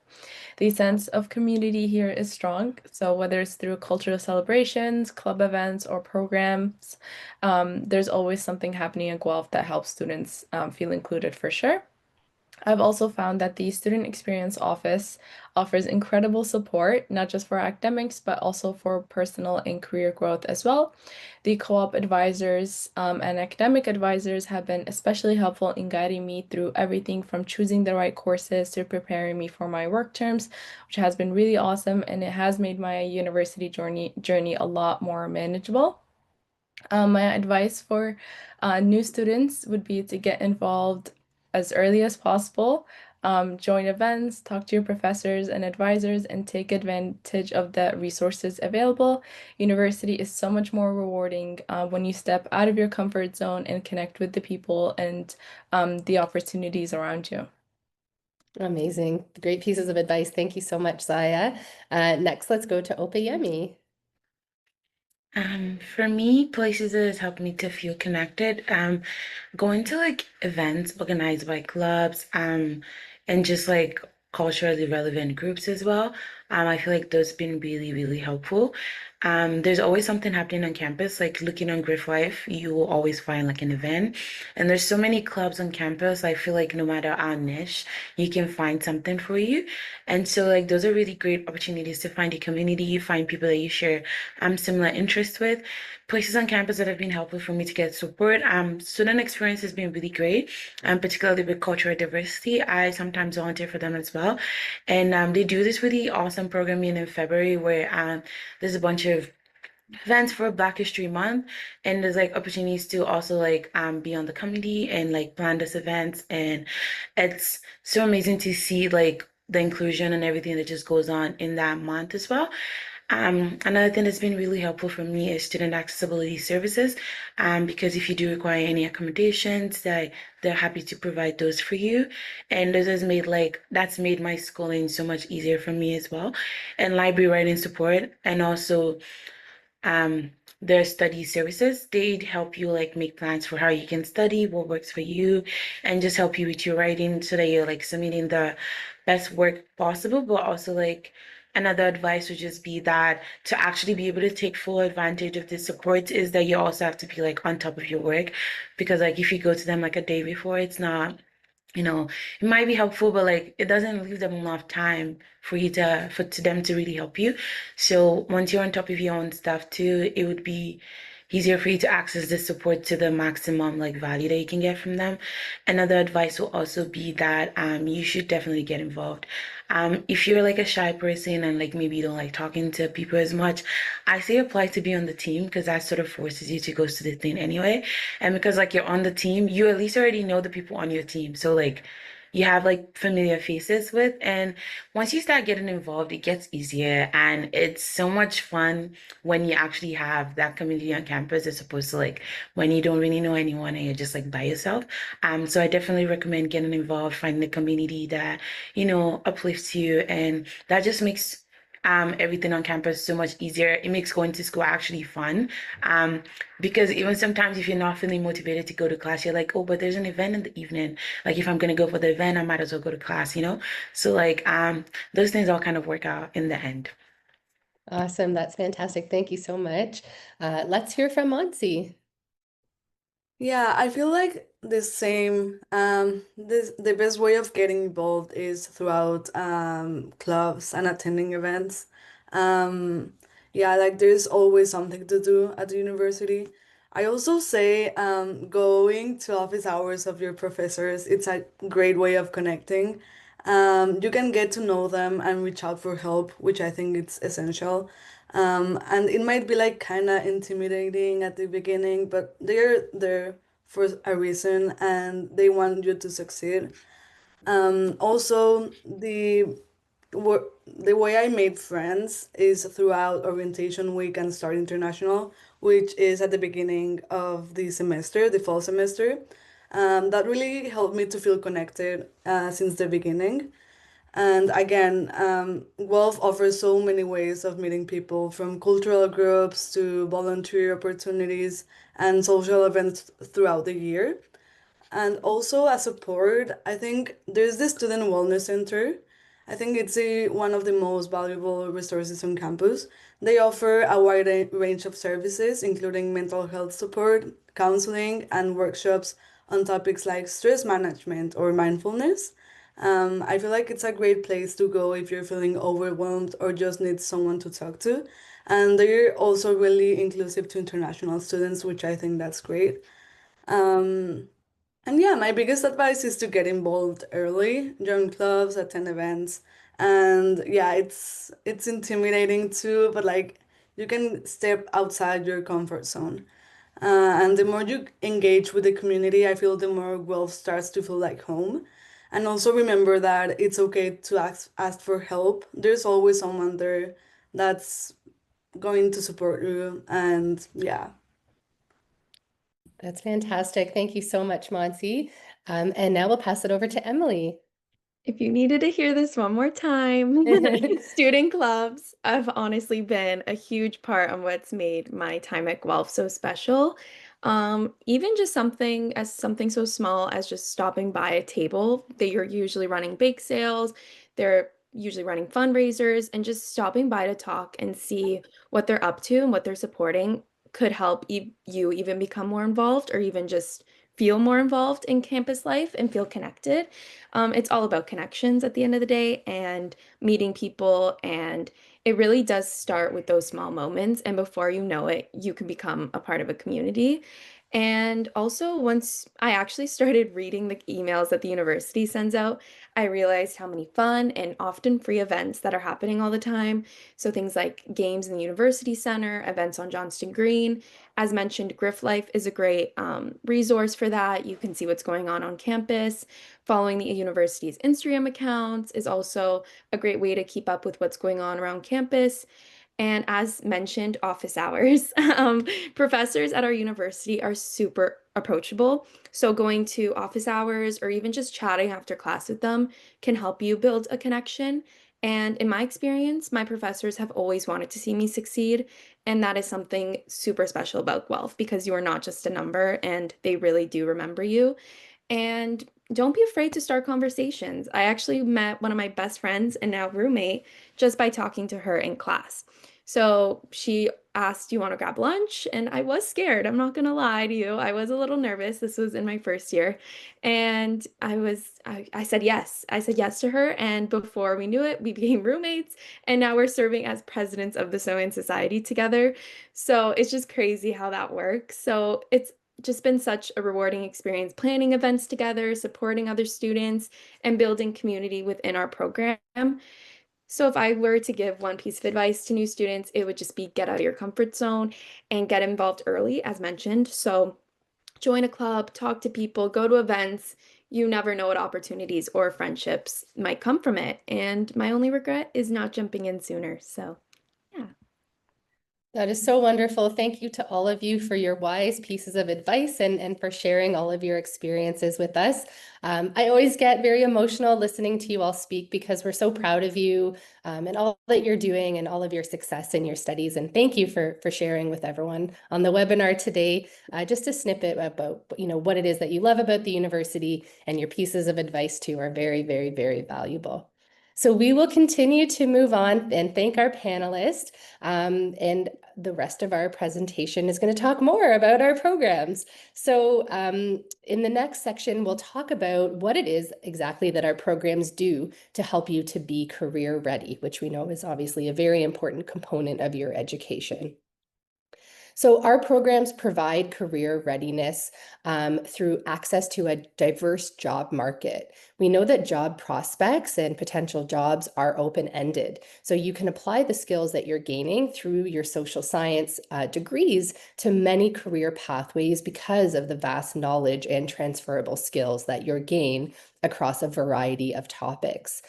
The sense of community here is strong, so whether it's through cultural celebrations, club events, or programs, there's always something happening at Guelph that helps students feel included for sure. I've also found that the Student Experience Office offers incredible support, not just for academics, but also for personal and career growth as well. The co-op advisors and academic advisors have been especially helpful in guiding me through everything from choosing the right courses to preparing me for my work terms, which has been really awesome, and it has made my university journey a lot more manageable. My advice for new students would be to get involved as early as possible, join events, talk to your professors and advisors, and take advantage of the resources available. University is so much more rewarding when you step out of your comfort zone and connect with the people and the opportunities around you. Amazing. Great pieces of advice. Thank you so much, Zaya. Next, let's go to Opeyemi. For me, places that has helped me to feel connected, going to like events organized by clubs, and just like culturally relevant groups as well. I feel like those been really, really helpful. There's always something happening on campus, like looking on Griff Life, you will always find like an event. And there's so many clubs on campus. I feel like no matter our niche, you can find something for you. And so like those are really great opportunities to find a community, find people that you share similar interests with. Places on campus that have been helpful for me to get support. Student experience has been really great, particularly with cultural diversity. I sometimes volunteer for them as well. And they do this really awesome programming in February where there's a bunch of events for Black History Month, and there's like opportunities to also like be on the committee and like plan those events, and it's so amazing to see like the inclusion and everything that just goes on in that month as well. Another thing that's been really helpful for me is student accessibility services, because if you do require any accommodations, they're happy to provide those for you. And that's made my schooling so much easier for me as well. And library writing support, and also their study services. They'd help you like make plans for how you can study, what works for you, and just help you with your writing so that you're like submitting the best work possible. But also like another advice would just be that to actually be able to take full advantage of this support is that you also have to be like on top of your work, because like if you go to them like a day before, it's not, it might be helpful, but like it doesn't leave them enough time for them to really help you. So once you're on top of your own stuff too, it would be easier for you to access the support to the maximum like value that you can get from them. Another advice will also be that you should definitely get involved. If you're like a shy person and like maybe you don't like talking to people as much, I say apply to be on the team, because that sort of forces you to go to the thing anyway. And because like you're on the team, you at least already know the people on your team. So like you have like familiar faces with. And once you start getting involved, it gets easier and it's so much fun when you actually have that community on campus as opposed to like when you don't really know anyone and you're just like by yourself. So I definitely recommend getting involved, finding a community that, uplifts you, and that just makes everything on campus so much easier. It makes going to school actually fun. Um, because even sometimes if you're not feeling motivated to go to class, you're like, oh, but there's an event in the evening. Like if I'm gonna go for the event, I might as well go to class. So like those things all kind of work out in the end. Awesome. That's fantastic. Thank you so much. Let's hear from Monsi. Yeah, I feel like the same. The best way of getting involved is throughout clubs and attending events. Um, yeah, like there's always something to do at the university. I also say going to office hours of your professors, it's a great way of connecting. You can get to know them and reach out for help, which I think it's essential. And it might be like kind of intimidating at the beginning, but they're there for a reason and they want you to succeed. Also, the way I made friends is throughout orientation week and Start International, which is at the beginning of the semester, the fall semester. That really helped me to feel connected since the beginning. And again, Guelph offers so many ways of meeting people, from cultural groups to volunteer opportunities and social events throughout the year. And also as support, I think there's the Student Wellness Center. I think it's one of the most valuable resources on campus. They offer a wide range of services, including mental health support, counseling, and workshops on topics like stress management or mindfulness. I feel like it's a great place to go if you're feeling overwhelmed or just need someone to talk to. And they're also really inclusive to international students, which I think that's great. Um, and yeah, my biggest advice is to get involved early, join clubs, attend events. And yeah, it's intimidating too, but like you can step outside your comfort zone. And the more you engage with the community, I feel the more Guelph starts to feel like home. And also remember that it's okay to ask for help. There's always someone there that's going to support you. And yeah. That's fantastic. Thank you so much, Monsi. And now we'll pass it over to Emily. If you needed to hear this one more time, student clubs have honestly been a huge part of what's made my time at Guelph so special. Even just something so small as just stopping by a table. They are usually running bake sales, they're usually running fundraisers, and just stopping by to talk and see what they're up to and what they're supporting could help you even become more involved or even just feel more involved in campus life and feel connected. It's all about connections at the end of the day and meeting people. And it really does start with those small moments. And before you know it, you can become a part of a community. And also, once I actually started reading the emails that the university sends out, I realized how many fun and often free events that are happening all the time. So, things like games in the university center, events on Johnston Green. As mentioned, Griff Life is a great resource for that. You can see what's going on campus. Following the university's Instagram accounts is also a great way to keep up with what's going on around campus. And as mentioned, office hours. Professors at our university are super approachable. So going to office hours or even just chatting after class with them can help you build a connection. And in my experience, my professors have always wanted to see me succeed. And that is something super special about Guelph because you are not just a number and they really do remember you. And don't be afraid to start conversations. I actually met one of my best friends and now roommate just by talking to her in class. So she asked, "Do you want to grab lunch?" And I was scared. I'm not gonna lie to you. I was a little nervous. This was in my first year. And I said yes. I said yes to her. And before we knew it, we became roommates. And now we're serving as presidents of the Sewing Society together. So it's just crazy how that works. So it's just been such a rewarding experience planning events together, supporting other students, and building community within our program. So if I were to give one piece of advice to new students, it would just be get out of your comfort zone and get involved early, as mentioned. So join a club, talk to people, go to events. you never know what opportunities or friendships might come from it. And my only regret is not jumping in sooner. So, yeah. That is so wonderful. Thank you to all of you for your wise pieces of advice and for sharing all of your experiences with us. I always get very emotional listening to you all speak because we're so proud of you and all that you're doing and all of your success in your studies. And thank you for sharing with everyone on the webinar today, just a snippet about what it is that you love about the university, and your pieces of advice too are very, very, very valuable. So we will continue to move on and thank our panelists. And the rest of our presentation is going to talk more about our programs. So in the next section, we'll talk about what it is exactly that our programs do to help you to be career ready, which we know is obviously a very important component of your education. So our programs provide career readiness through access to a diverse job market. We know that job prospects and potential jobs are open-ended. So you can apply the skills that you're gaining through your social science degrees to many career pathways because of the vast knowledge and transferable skills that you're gain across a variety of topics.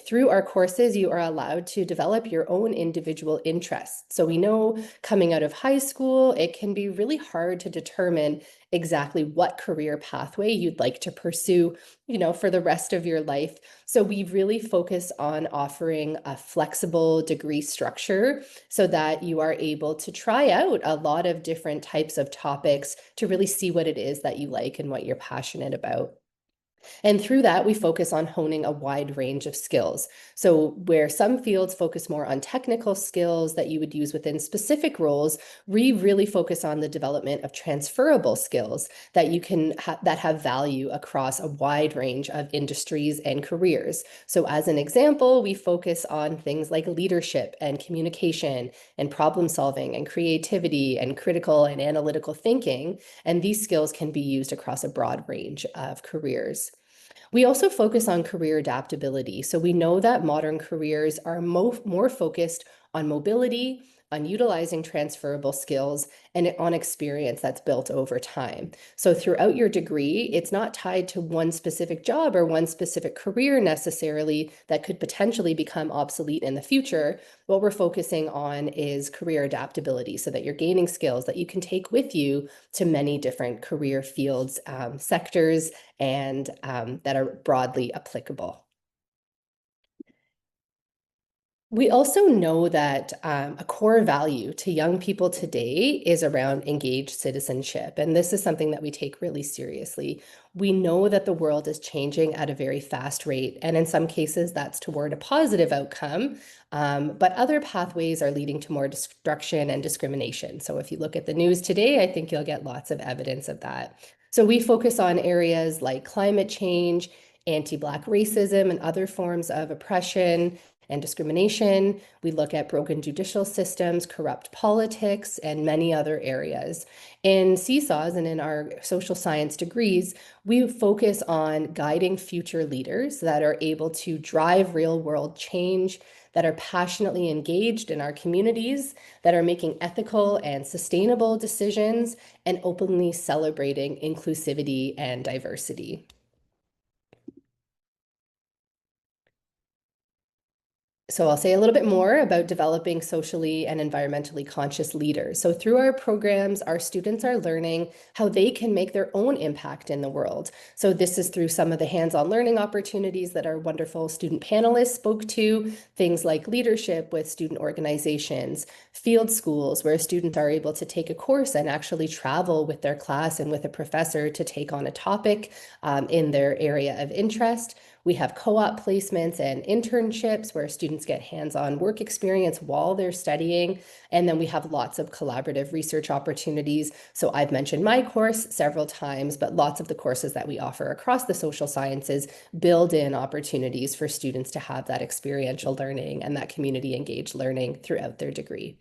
Through our courses, you are allowed to develop your own individual interests. So we know coming out of high school, it can be really hard to determine exactly what career pathway you'd like to pursue, for the rest of your life. So we really focus on offering a flexible degree structure so that you are able to try out a lot of different types of topics to really see what it is that you like and what you're passionate about. And through that, we focus on honing a wide range of skills. So where some fields focus more on technical skills that you would use within specific roles, we really focus on the development of transferable skills that you can that have value across a wide range of industries and careers. So as an example, we focus on things like leadership and communication and problem solving and creativity and critical and analytical thinking. And these skills can be used across a broad range of careers. We also focus on career adaptability. So we know that modern careers are more focused on mobility, on utilizing transferable skills, and on experience that's built over time. So throughout your degree, it's not tied to one specific job or one specific career necessarily that could potentially become obsolete in the future. What we're focusing on is career adaptability so that you're gaining skills that you can take with you to many different career fields, sectors, and that are broadly applicable. We also know that a core value to young people today is around engaged citizenship. And this is something that we take really seriously. We know that the world is changing at a very fast rate. And in some cases, that's toward a positive outcome. But other pathways are leading to more destruction and discrimination. So if you look at the news today, I think you'll get lots of evidence of that. So we focus on areas like climate change, anti-Black racism, and other forms of oppression and discrimination. We look at broken judicial systems, corrupt politics, and many other areas. In CSAWs and in our social science degrees, we focus on guiding future leaders that are able to drive real world change, that are passionately engaged in our communities, that are making ethical and sustainable decisions, and openly celebrating inclusivity and diversity. So I'll say a little bit more about developing socially and environmentally conscious leaders. So through our programs, our students are learning how they can make their own impact in the world. So this is through some of the hands-on learning opportunities that our wonderful student panelists spoke to, things like leadership with student organizations, field schools where students are able to take a course and actually travel with their class and with a professor to take on a topic in their area of interest. We have co-op placements and internships where students get hands-on work experience while they're studying. And then we have lots of collaborative research opportunities. So I've mentioned my course several times, but lots of the courses that we offer across the social sciences build in opportunities for students to have that experiential learning and that community engaged learning throughout their degree.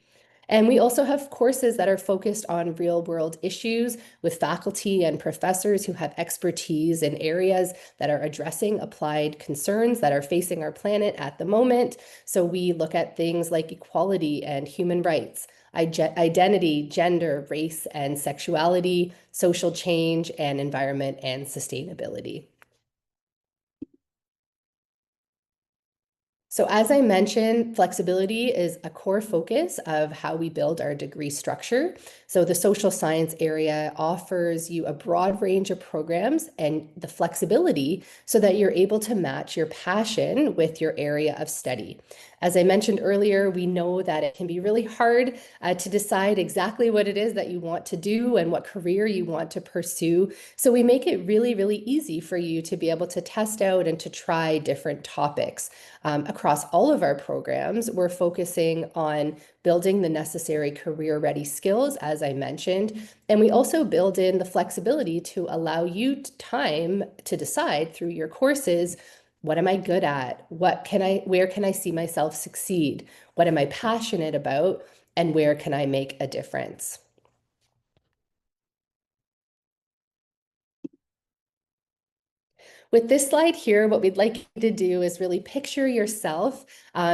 And we also have courses that are focused on real world issues with faculty and professors who have expertise in areas that are addressing applied concerns that are facing our planet at the moment. So we look at things like equality and human rights, identity, gender, race and sexuality, social change, and environment and sustainability. So as I mentioned, flexibility is a core focus of how we build our degree structure. So the social science area offers you a broad range of programs and the flexibility so that you're able to match your passion with your area of study. As I mentioned earlier, we know that it can be really hard to decide exactly what it is that you want to do and what career you want to pursue. So we make it really, really easy for you to be able to test out and to try different topics. Across all of our programs, we're focusing on building the necessary career-ready skills, as I mentioned, and we also build in the flexibility to allow you time to decide through your courses, what am I good at? Where can I see myself succeed? What am I passionate about? And where can I make a difference? With this slide here, what we'd like you to do is really picture yourself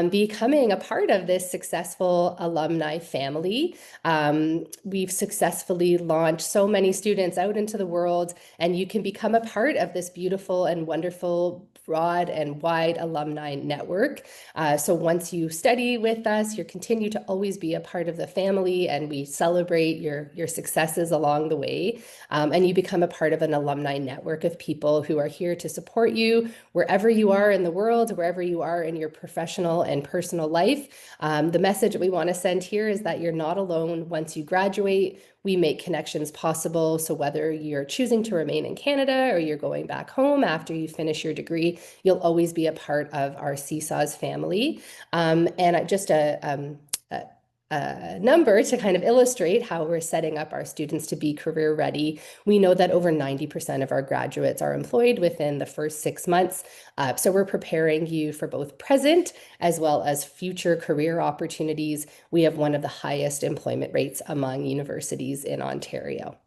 becoming a part of this successful alumni family. We've successfully launched so many students out into the world, and you can become a part of this beautiful and wonderful broad and wide alumni network. So once you study with us, you continue to always be a part of the family, and we celebrate your successes along the way. And you become a part of an alumni network of people who are here to support you wherever you are in the world, wherever you are in your professional and personal life. The message we want to send here is that you're not alone once you graduate. We make connections possible. So whether you're choosing to remain in Canada or you're going back home after you finish your degree, you'll always be a part of our CSAWS family. And just a number to kind of illustrate how we're setting up our students to be career ready. We know that over 90% of our graduates are employed within the first 6 months. So we're preparing you for both present as well as future career opportunities. We have one of the highest employment rates among universities in Ontario.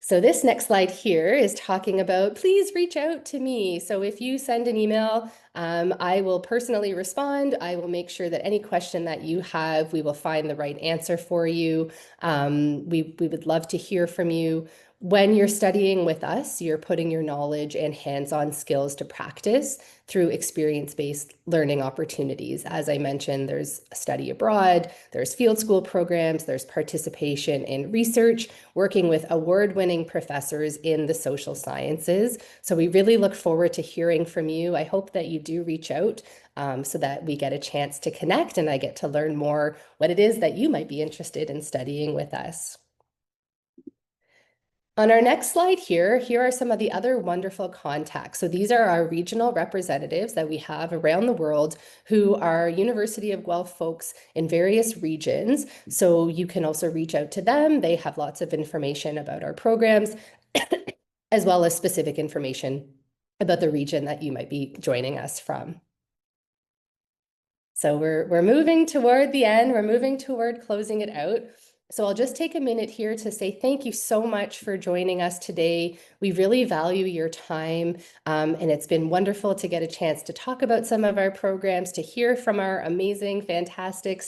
So this next slide here is talking about, please reach out to me. So if you send an email, I will personally respond. I will make sure that any question that you have, we will find the right answer for you. We would love to hear from you. When you're studying with us, you're putting your knowledge and hands-on skills to practice through experience-based learning opportunities. As I mentioned, there's study abroad, there's field school programs, there's participation in research, working with award-winning professors in the social sciences. So we really look forward to hearing from you. I hope that you do reach out so that we get a chance to connect and I get to learn more what it is that you might be interested in studying with us. On our next slide here are some of the other wonderful contacts. So these are our regional representatives that we have around the world who are University of Guelph folks in various regions. So you can also reach out to them. They have lots of information about our programs, as well as specific information about the region that you might be joining us from. So we're moving toward the end. We're moving toward closing it out. So I'll just take a minute here to say thank you so much for joining us today. We really value your time, and it's been wonderful to get a chance to talk about some of our programs, to hear from our amazing, fantastic